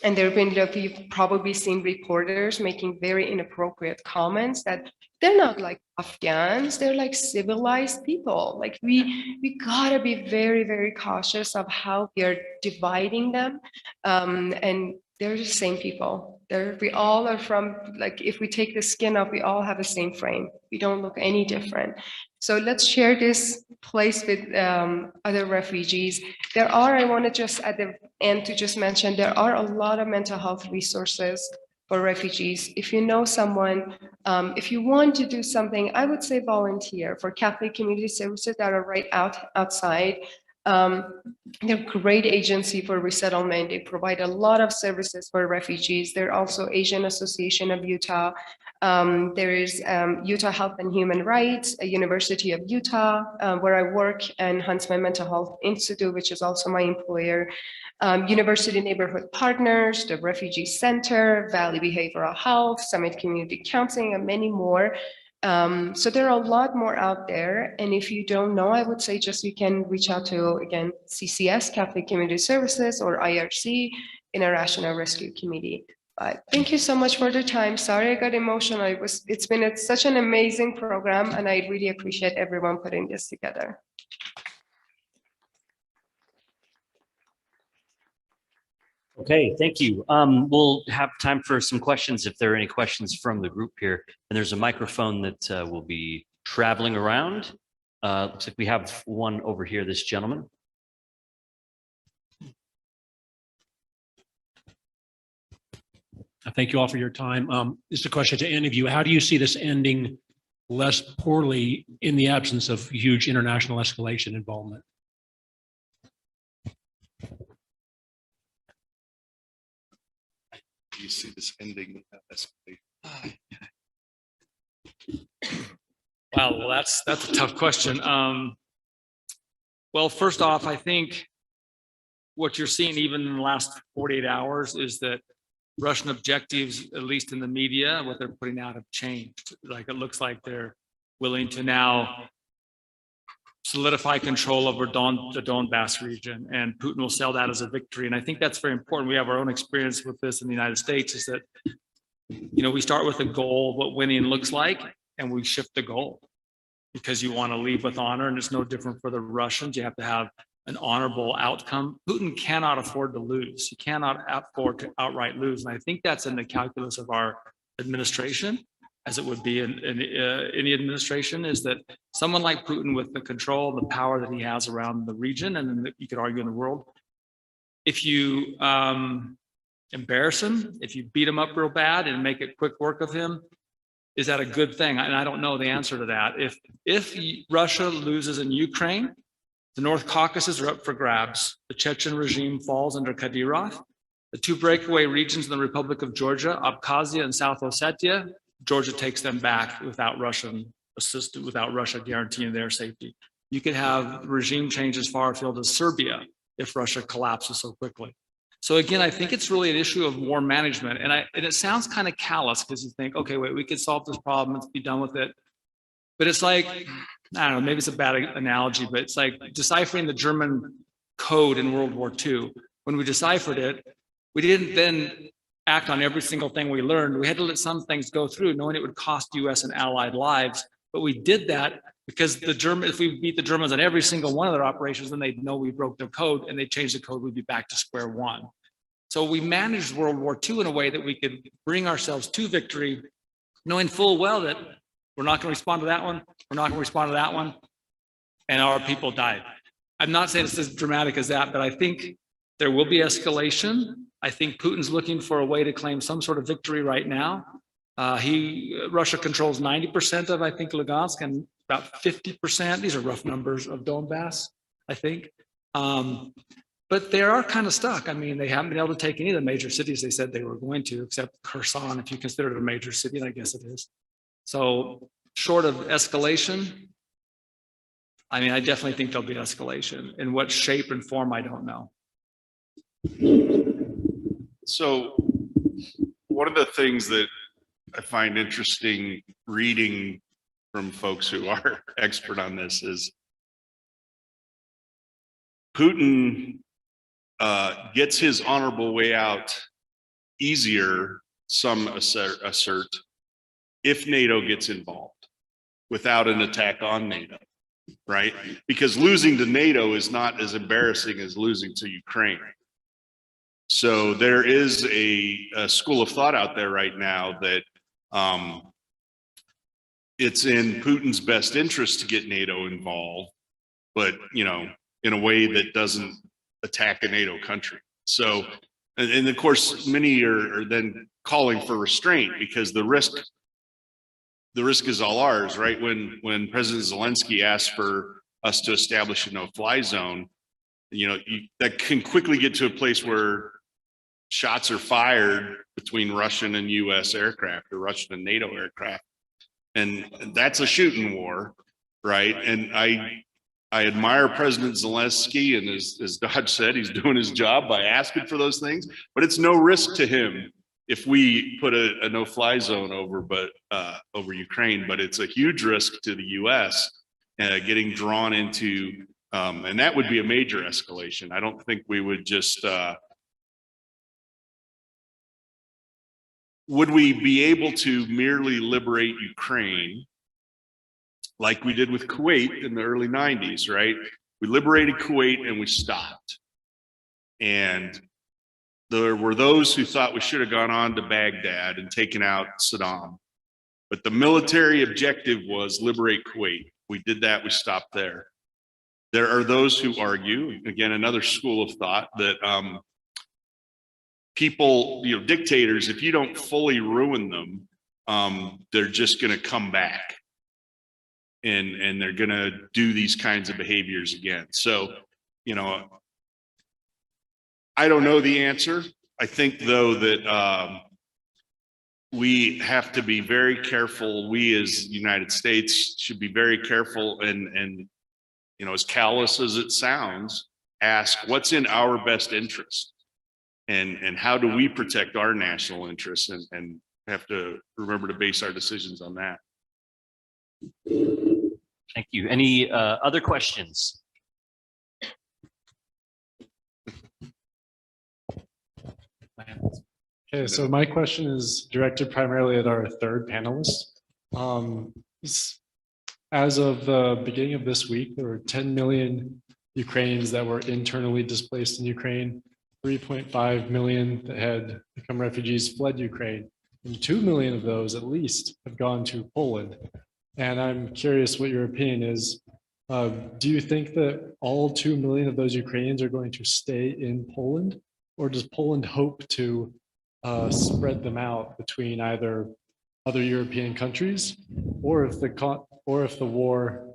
And there have been, you've probably seen reporters making very inappropriate comments that they're not like Afghans, they're like civilized people. Like we gotta be very, very cautious of how we are dividing them. And they're the same people. We all are from, like, if we take the skin off, we all have the same frame. We don't look any different. So let's share this place with other refugees. I want to just at the end to just mention, there are a lot of mental health resources for refugees. If you know someone, if you want to do something, I would say volunteer for Catholic Community Services that are right outside. They're a great agency for resettlement. They provide a lot of services for refugees. They're also Asian Association of Utah. There is Utah Health and Human Rights, a University of Utah, where I work, and Huntsman Mental Health Institute, which is also my employer. University Neighborhood Partners, the Refugee Center, Valley Behavioral Health, Summit Community Counseling, and many more. So there are a lot more out there. And if you don't know, I would say just you can reach out to, again, CCS, Catholic Community Services, or IRC, International Rescue Committee. Thank you so much for the time. Sorry I got emotional. It's been such an amazing program, and I really appreciate everyone putting this together. Okay, thank you. We'll have time for some questions if there are any questions from the group here. And there's a microphone that will be traveling around. Looks like we have one over here, this gentleman. Thank you all for your time. This is a question to any of you. How do you see this ending less poorly in the absence of huge international escalation involvement? You see this ending escalation? Wow, well, that's a tough question. Well, first off, I think what you're seeing even in the last 48 hours is that Russian objectives, at least in the media, what they're putting out have changed. Like, it looks like they're willing to now solidify control over the Donbass region, and Putin will sell that as a victory. And I think that's very important. We have our own experience with this in the United States, is that, you know, we start with a goal, what winning looks like, and we shift the goal because you want to leave with honor. And it's no different for the Russians. You have to have an honorable outcome. Putin cannot afford to lose. He cannot afford to outright lose. And I think that's in the calculus of our administration, as it would be in any administration, is that someone like Putin, with the control and the power that he has around the region, and you could argue in the world, if you embarrass him, if you beat him up real bad and make it quick work of him, is that a good thing? And I don't know the answer to that. If Russia loses in Ukraine, the North Caucasus are up for grabs. The Chechen regime falls under Kadyrov. The two breakaway regions in the Republic of Georgia, Abkhazia and South Ossetia, Georgia takes them back without Russian assistance, without Russia guaranteeing their safety. You could have regime change as far afield as Serbia if Russia collapses so quickly. So again, I think it's really an issue of war management. And it sounds kind of callous because you think, okay, wait, we could solve this problem, let's be done with it. But it's like, I don't know, maybe it's a bad analogy, but it's like deciphering the German code in World War II. When we deciphered it, we didn't then act on every single thing we learned. We had to let some things go through, knowing it would cost US and Allied lives. But we did that because if we beat the Germans on every single one of their operations, then they'd know we broke their code, and they changed the code, we'd be back to square one. So we managed World War II in a way that we could bring ourselves to victory, knowing full well that we're not going to respond to that one, we're not going to respond to that one, and our people died. I'm not saying it's as dramatic as that, but I think there will be escalation. I think Putin's looking for a way to claim some sort of victory right now. Russia controls 90% of, I think, Lugansk, and about 50%, these are rough numbers, of Donbass, I think. But they are kind of stuck. I mean, they haven't been able to take any of the major cities they said they were going to, except Kherson, if you consider it a major city, and I guess it is. So short of escalation, I mean, I definitely think there'll be escalation. In what shape and form, I don't know. So one of the things that I find interesting reading from folks who are expert on this is Putin gets his honorable way out easier, some assert, if NATO gets involved without an attack on NATO, right? Because losing to NATO is not as embarrassing as losing to Ukraine. So there is a school of thought out there right now that it's in Putin's best interest to get NATO involved, but in a way that doesn't attack a NATO country. So, and of course, many are then calling for restraint because the risk is all ours, right? When President Zelensky asked for us to establish a no-fly zone, that can quickly get to a place where shots are fired between Russian and US aircraft or Russian and NATO aircraft. And that's a shooting war, right? And I admire President Zelensky, and as Dodge said, he's doing his job by asking for those things, but it's no risk to him if we put a no-fly zone over Ukraine, but it's a huge risk to the US getting drawn into, and that would be a major escalation. I don't think we would just, would we be able to merely liberate Ukraine like we did with Kuwait in the early 90s, right? We liberated Kuwait and we stopped. And there were those who thought we should have gone on to Baghdad and taken out Saddam. But the military objective was liberate Kuwait. We did that, we stopped there. There are those who argue, again, another school of thought, that people, dictators, if you don't fully ruin them, they're just going to come back and they're going to do these kinds of behaviors again. So, I don't know the answer. I think, though, that we have to be very careful. We as United States should be very careful and as callous as it sounds, ask what's in our best interest. And how do we protect our national interests, and have to remember to base our decisions on that. Thank you. Any other questions? Okay, so my question is directed primarily at our third panelist. As of the beginning of this week, there were 10 million Ukrainians that were internally displaced in Ukraine. 3.5 million that had become refugees fled Ukraine, and 2 million of those at least have gone to Poland. And I'm curious what your opinion is. Do you think that all 2 million of those Ukrainians are going to stay in Poland, or does Poland hope to spread them out between either other European countries, or if the war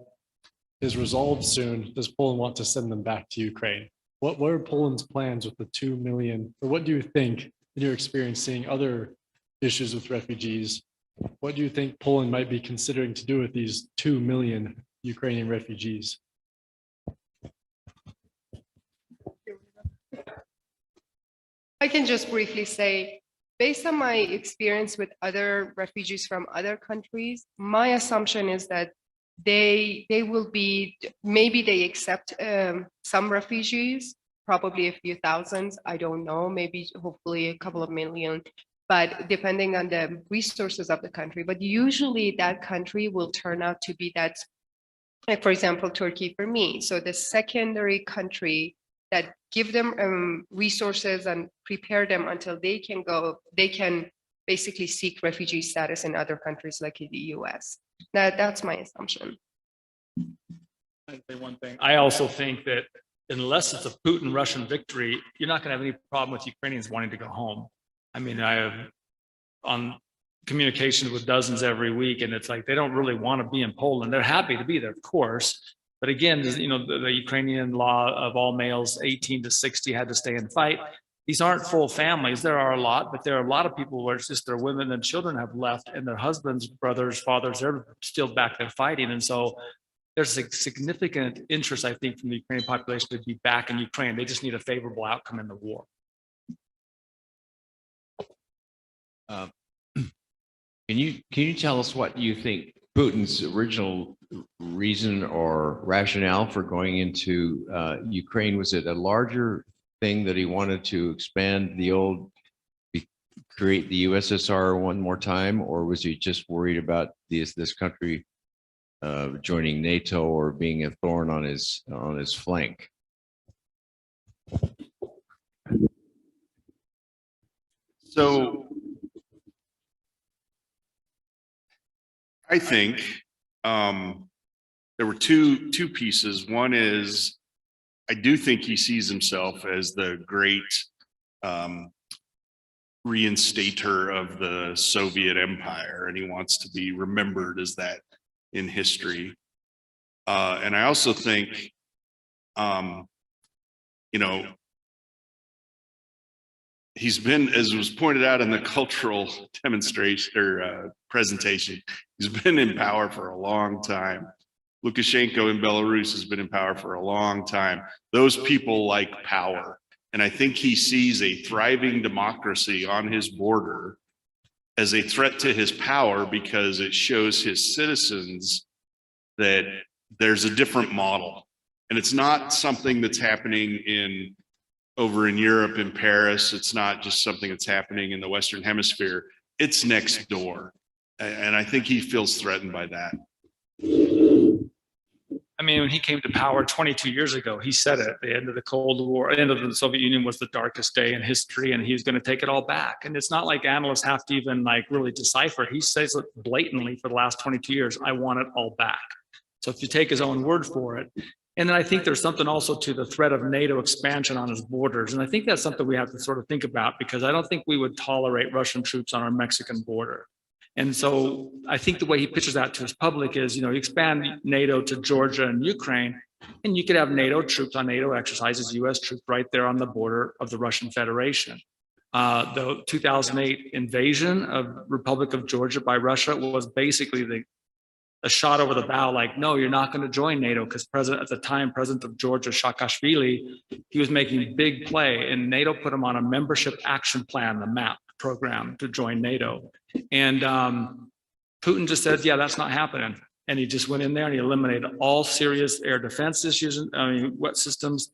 is resolved soon, does Poland want to send them back to Ukraine? What are Poland's plans with the 2 million, or what do you think, in your experience seeing other issues with refugees, what do you think Poland might be considering to do with these 2 million Ukrainian refugees? I can just briefly say, based on my experience with other refugees from other countries, my assumption is that they will be, maybe they accept some refugees, probably a few thousands, I don't know, maybe hopefully a couple of million, but depending on the resources of the country. But usually that country will turn out to be that, like for example, Turkey for me. So the secondary country that give them resources and prepare them until they can basically seek refugee status in other countries like in the US. That's my assumption. I'd say one thing. I also think that unless it's a Putin Russian victory, you're not going to have any problem with Ukrainians wanting to go home. I mean, I have on communications with dozens every week, and it's like they don't really want to be in Poland. They're happy to be there, of course. But again, the Ukrainian law of all males 18 to 60 had to stay and fight. These aren't full families. There are a lot, but there are a lot of people where it's just their women and children have left, and their husbands, brothers, fathers, they're still back there fighting. And so there's a significant interest, I think, from the Ukrainian population to be back in Ukraine. They just need a favorable outcome in the war. Can you tell us what you think Putin's original reason or rationale for going into Ukraine? Was it a larger thing that he wanted to expand the old, create the USSR one more time, or was he just worried about this country joining NATO or being a thorn on his flank? So I think there were two pieces. One is I do think he sees himself as the great reinstator of the Soviet Empire, and he wants to be remembered as that in history. And I also think, you know, he's been, as was pointed out in the cultural demonstration or presentation, he's been in power for a long time. Lukashenko in Belarus has been in power for a long time. Those people like power. And I think he sees a thriving democracy on his border as a threat to his power because it shows his citizens that there's a different model. And it's not something that's happening over in Europe, in Paris. It's not just something that's happening in the Western Hemisphere. It's next door. And I think he feels threatened by that. I mean, when he came to power 22 years ago, he said it, the end of the Cold War, the end of the Soviet Union was the darkest day in history, and he was going to take it all back. And it's not like analysts have to even like really decipher. He says it blatantly for the last 22 years, I want it all back. So if you take his own word for it, and then I think there's something also to the threat of NATO expansion on his borders. And I think that's something we have to sort of think about, because I don't think we would tolerate Russian troops on our Mexican border. And so I think the way he pitches that to his public is, you know, you expand NATO to Georgia and Ukraine, and you could have NATO troops on NATO exercises, US troops right there on the border of the Russian Federation. The 2008 invasion of Republic of Georgia by Russia was basically a shot over the bow, like, no, you're not going to join NATO, because at the time, President of Georgia, Saakashvili, he was making big play, and NATO put him on a membership action plan, the MAP program, to join NATO. And Putin just said, yeah, that's not happening. And he just went in there and he eliminated all serious air defense issues, wet systems,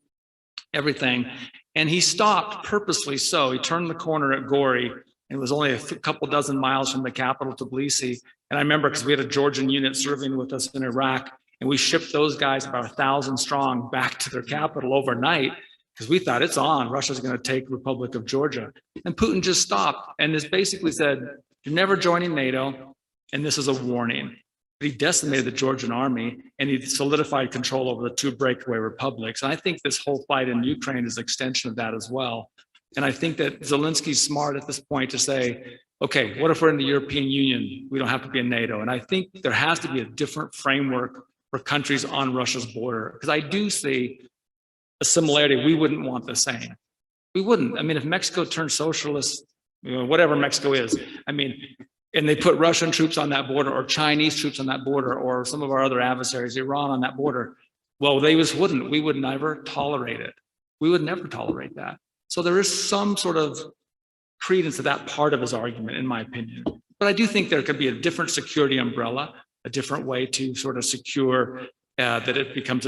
everything. And he stopped purposely so. He turned the corner at Gori. It was only a couple dozen miles from the capital, Tbilisi. And I remember because we had a Georgian unit serving with us in Iraq, and we shipped those guys about 1,000 strong back to their capital overnight, because we thought it's on. Russia's going to take Republic of Georgia. And Putin just stopped and just basically said, you're never joining NATO, and this is a warning. But he decimated the Georgian army, and he solidified control over the two breakaway republics. And I think this whole fight in Ukraine is an extension of that as well. And I think that Zelensky's smart at this point to say, okay, what if we're in the European Union? We don't have to be in NATO. And I think there has to be a different framework for countries on Russia's border, because I do see a similarity we wouldn't want the same. We wouldn't. I mean, if Mexico turned socialist, you know, whatever Mexico is, I mean, and they put Russian troops on that border or Chinese troops on that border or some of our other adversaries, Iran on that border, well, they just wouldn't. We would never tolerate it. We would never tolerate that. So there is some sort of credence to that part of his argument, in my opinion. But I do think there could be a different security umbrella, a different way to sort of secure that it becomes,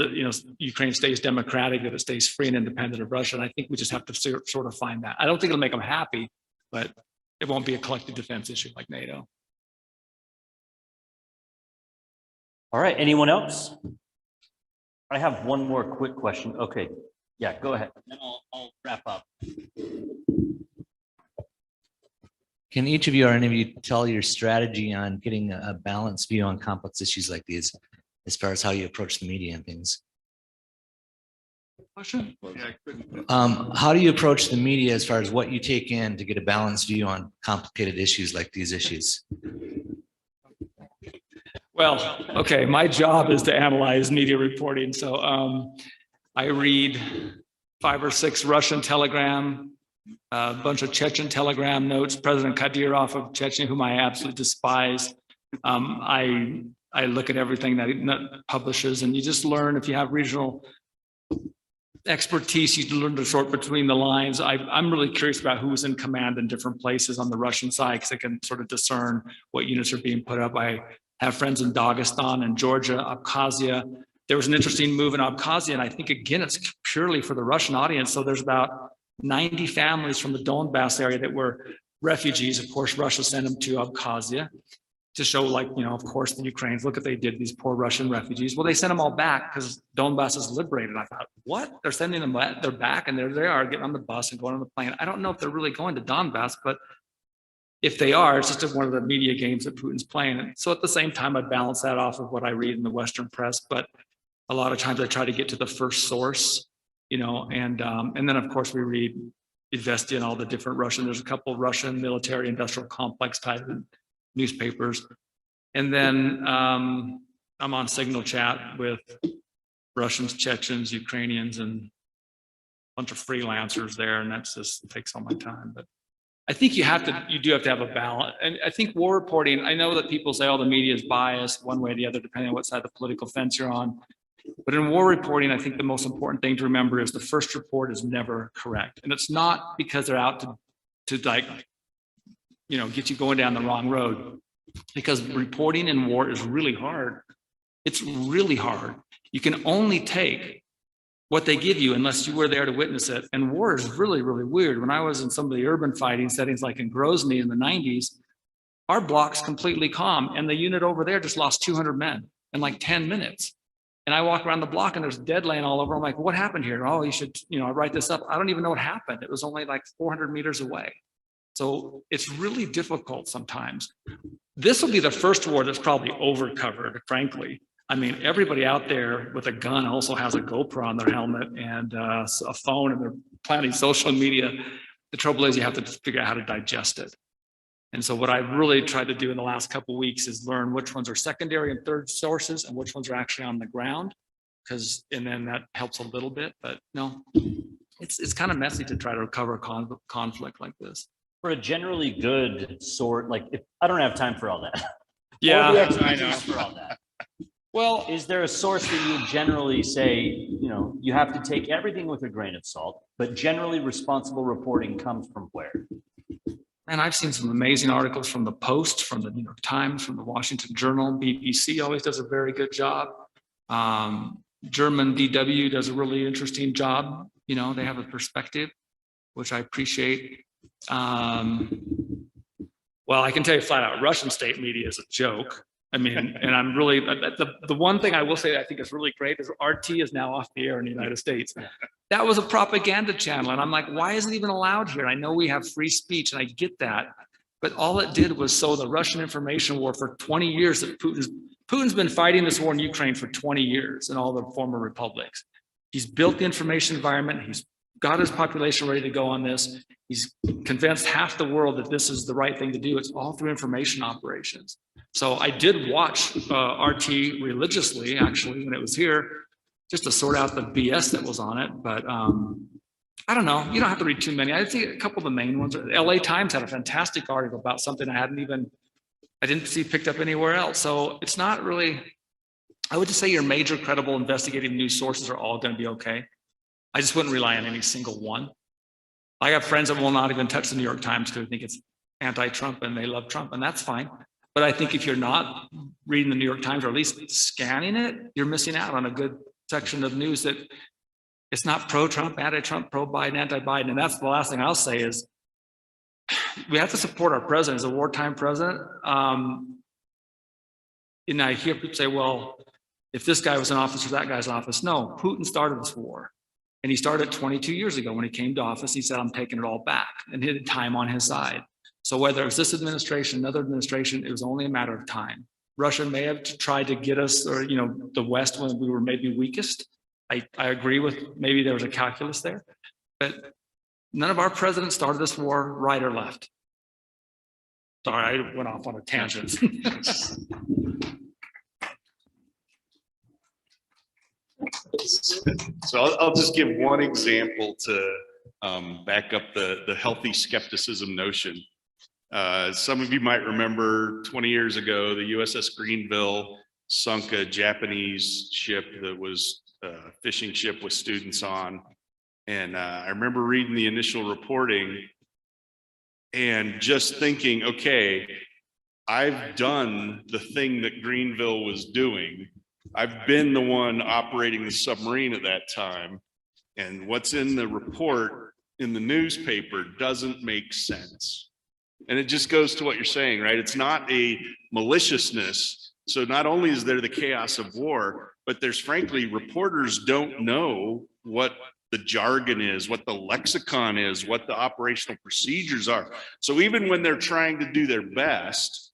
Ukraine stays democratic, that it stays free and independent of Russia. And I think we just have to sort of find that. I don't think it'll make them happy, but it won't be a collective defense issue like NATO. All right, anyone else? I have one more quick question. Okay, yeah, go ahead. Then I'll wrap up. Can each of you or any of you tell your strategy on getting a balanced view on complex issues like these, as far as how you approach the media and things? Question? How do you approach the media as far as what you take in to get a balanced view on complicated issues like these issues? Well, okay, my job is to analyze media reporting. So I read 5 or 6 Russian telegram, a bunch of Chechen telegram notes, President Kadyrov of Chechnya, whom I absolutely despise. I look at everything that he publishes, and you just learn, if you have regional expertise, you learn to sort between the lines. I'm really curious about who's in command in different places on the Russian side, because I can sort of discern what units are being put up. I have friends in Dagestan and Georgia, Abkhazia. There was an interesting move in Abkhazia, and I think, again, it's purely for the Russian audience. So there's about 90 families from the Donbass area that were refugees. Of course, Russia sent them to Abkhazia to show, like, of course, the Ukrainians, look what they did, these poor Russian refugees. Well, they sent them all back because Donbass is liberated. I thought, what? They're sending them, they're back, and there they are getting on the bus and going on the plane. I don't know if they're really going to Donbass, but if they are, it's just one of the media games that Putin's playing. And so at the same time, I balance that off of what I read in the Western press, but a lot of times I try to get to the first source, and then of course we read Izvestia and all the different Russian, there's a couple of Russian military industrial complex type newspapers. And then I'm on Signal Chat with Russians, Chechens, Ukrainians, and a bunch of freelancers there. And that's just takes all my time. But I think you do have to have a balance. And I think war reporting, I know that people say, oh, the media is biased one way or the other, depending on what side of the political fence you're on. But in war reporting, I think the most important thing to remember is the first report is never correct. And it's not because they're out to like, get you going down the wrong road. Because reporting in war is really hard. It's really hard. You can only take what they give you unless you were there to witness it. And war is really, really weird. When I was in some of the urban fighting settings, like in Grozny in the 90s, our block's completely calm. And the unit over there just lost 200 men in like 10 minutes. And I walk around the block and there's dead laying all over. I'm like, what happened here? Oh, you should, I write this up. I don't even know what happened. It was only like 400 meters away. So it's really difficult sometimes. This will be the first war that's probably overcovered, frankly. I mean, everybody out there with a gun also has a GoPro on their helmet and a phone, and they're planning social media. The trouble is you have to figure out how to digest it. And so what I've really tried to do in the last couple of weeks is learn which ones are secondary and third sources and which ones are actually on the ground, and then that helps a little bit. But no, it's kind of messy to try to recover a conflict like this. For a generally good sort, like if I don't have time for all that. Yeah, Or the I know. expertise for all that. Well, Is there a source that you would generally say, you have to take everything with a grain of salt, but generally responsible reporting comes from where? and I've seen some amazing articles from the Post, from the New York Times, from the Washington Journal. BBC always does a very good job. German DW does a really interesting job. They have a perspective, which I appreciate. Well, I can tell you flat out, Russian state media is a joke. I mean, and I'm really, the one thing I will say that I think is really great is RT is now off the air in the United States. That was a propaganda channel. And I'm like, why is it even allowed here? I know we have free speech and I get that, but all it did was sow the Russian information war for 20 years. That Putin's been fighting this war in Ukraine for 20 years in all the former republics. He's built the information environment. He's got his population ready to go on this. He's convinced half the world that this is the right thing to do. It's all through information operations. So I did watch RT religiously, actually, when it was here, just to sort out the BS that was on it. But I don't know. You don't have to read too many. I think a couple of the main ones. LA Times had a fantastic article about something I didn't see picked up anywhere else. So it's not really, I would just say your major credible investigative news sources are all going to be okay. I just wouldn't rely on any single one. I have friends that will not even touch the New York Times because they think it's anti-Trump and they love Trump, and that's fine. But I think if you're not reading the New York Times or at least scanning it, you're missing out on a good section of news that it's not pro-Trump, anti-Trump, pro-Biden, anti-Biden. And that's the last thing I'll say is we have to support our president as a wartime president. And I hear people say, well, if this guy was in office or that guy's in office. No, Putin started this war. And he started 22 years ago when he came to office. He said, I'm taking it all back, and he had time on his side. So whether it was this administration, another administration, it was only a matter of time. Russia may have tried to get us, or the West when we were maybe weakest. I agree with maybe there was a calculus there, but none of our presidents started this war right or left. Sorry, I went off on a tangent. So I'll just give one example to back up the healthy skepticism notion. Some of you might remember 20 years ago, the USS Greenville sunk a Japanese ship that was a fishing ship with students on. And I remember reading the initial reporting and just thinking, okay, I've done the thing that Greenville was doing. I've been the one operating the submarine at that time. And what's in the report in the newspaper doesn't make sense. And it just goes to what you're saying, right? It's not a maliciousness. So not only is there the chaos of war, but there's frankly, reporters don't know what the jargon is, what the lexicon is, what the operational procedures are. So even when they're trying to do their best,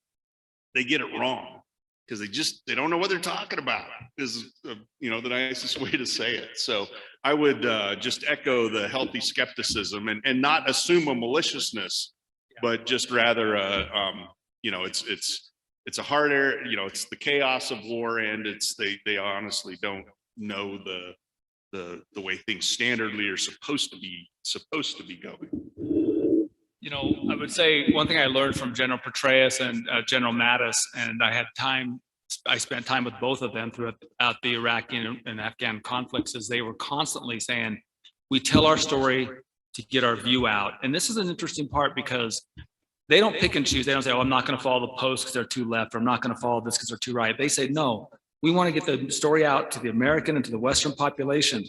they get it wrong because they don't know what they're talking about is, the nicest way to say it. So I would just echo the healthy skepticism and not assume a maliciousness, but just rather, it's a hard area, it's the chaos of war, and they honestly don't know the way things standardly are supposed to be going. I would say one thing I learned from General Petraeus and General Mattis, and I spent time with both of them throughout the Iraqi and Afghan conflicts, is they were constantly saying, we tell our story to get our view out. And this is an interesting part because they don't pick and choose. They don't say, oh, I'm not going to follow the post because they're too left, or I'm not going to follow this because they're too right. They say, no, we want to get the story out to the American and to the Western population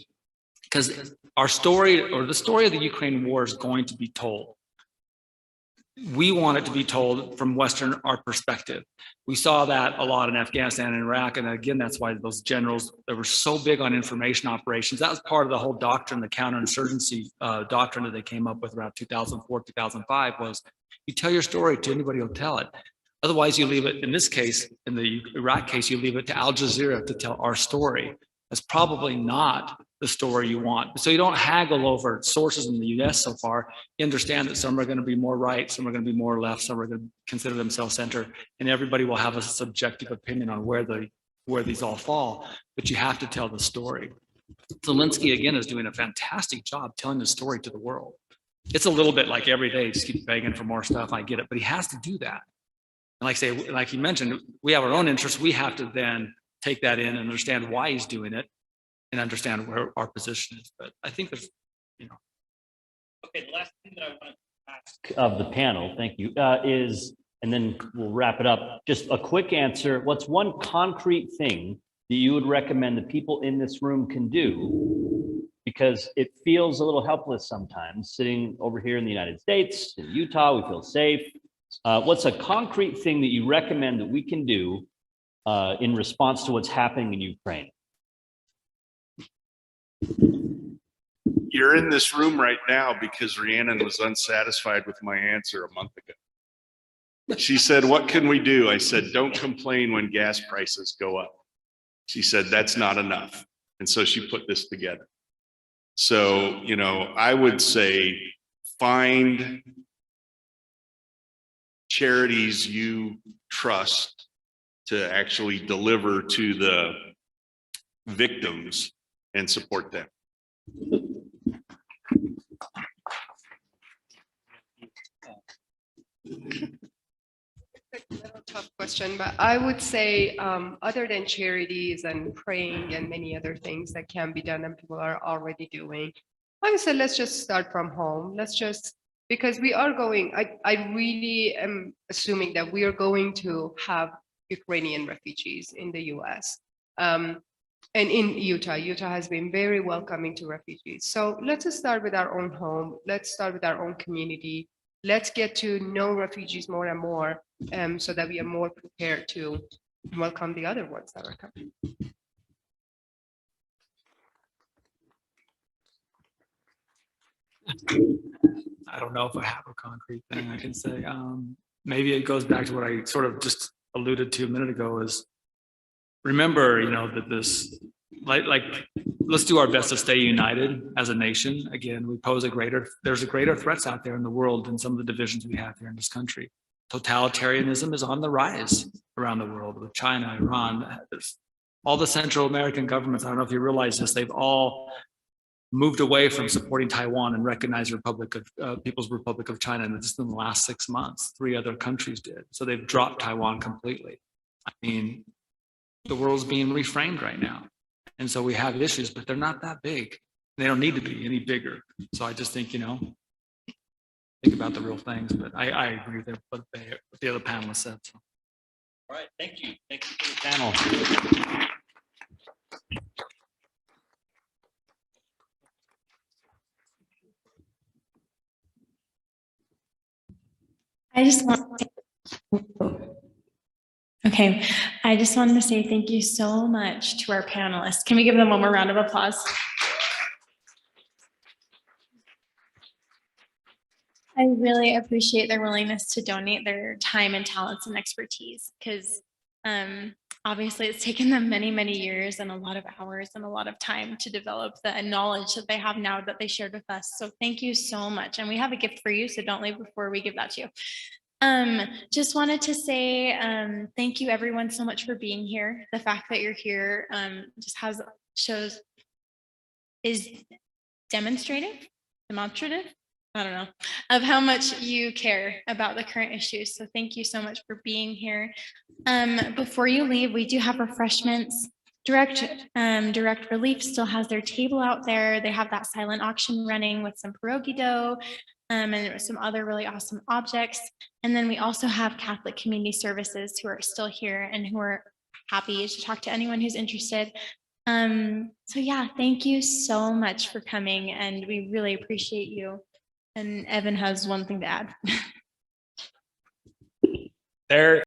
because our story, or the story of the Ukraine war, is going to be told. We want it to be told from our perspective. We saw that a lot in Afghanistan and Iraq. And again, that's why those generals that were so big on information operations, that was part of the whole doctrine, the counterinsurgency doctrine that they came up with around 2004, 2005 was, you tell your story to anybody who'll tell it. Otherwise, you leave it, in this case, in the Iraq case, you leave it to Al Jazeera to tell our story. That's probably not the story you want. So you don't haggle over sources in the US so far. You understand that some are going to be more right, some are going to be more left, some are going to consider themselves center, and everybody will have a subjective opinion on where these all fall, but you have to tell the story. Zelensky, again, is doing a fantastic job telling the story to the world. It's a little bit like every day, just keep begging for more stuff. I get it, but he has to do that. And like he mentioned, we have our own interests. We have to then take that in and understand why he's doing it and understand where our position is. But I think there's, Okay, the last thing that I want to ask of the panel, thank you, is, and then we'll wrap it up. Just a quick answer. What's one concrete thing that you would recommend the people in this room can do? Because it feels a little helpless sometimes sitting over here in the United States, in Utah, we feel safe. What's a concrete thing that you recommend that we can do in response to what's happening in Ukraine? You're in this room right now because Rhiannon was unsatisfied with my answer a month ago. She said, what can we do? I said, don't complain when gas prices go up. She said, that's not enough. And so she put this together. So, I would say find charities you trust to actually deliver to the victims and support them. Tough question, but I would say other than charities and praying and many other things that can be done and people are already doing, I would say let's just start from home. Because we are going, I really am assuming that we are going to have Ukrainian refugees in the US. And in Utah has been very welcoming to refugees. So let's just start with our own home. Let's start with our own community. Let's get to know refugees more and more so that we are more prepared to welcome the other ones that are coming. I don't know if I have a concrete thing I can say. Maybe it goes back to what I sort of just alluded to a minute ago is remember, that this, let's do our best to stay united as a nation. Again, there's greater threats out there in the world than some of the divisions we have here in this country. Totalitarianism is on the rise around the world with China, Iran, all the Central American governments. I don't know if you realize this, they've all moved away from supporting Taiwan and recognized People's Republic of China. And just in the last 6 months, 3 other countries did. So they've dropped Taiwan completely. I mean, the world's being reframed right now. And so we have issues, but they're not that big. They don't need to be any bigger. So I just think, think about the real things, but I agree with what the other panelists said. So. All right, thank you. Thank you for the panel. I just want to say thank you so much to our panelists. Can we give them one more round of applause? I really appreciate their willingness to donate their time and talents and expertise because obviously it's taken them many, many years and a lot of hours and a lot of time to develop the knowledge that they have now that they shared with us. So thank you so much. And we have a gift for you, so don't leave before we give that to you. Just wanted to say thank you everyone so much for being here. The fact that you're here just is demonstrative, I don't know, of how much you care about the current issues. So thank you so much for being here. Before you leave, we do have refreshments. Direct Relief still has their table out there. They have that silent auction running with some pierogi dough and some other really awesome objects. And then we also have Catholic Community Services who are still here and who are happy to talk to anyone who's interested. So yeah, thank you so much for coming and we really appreciate you. And Evan has one thing to add. There.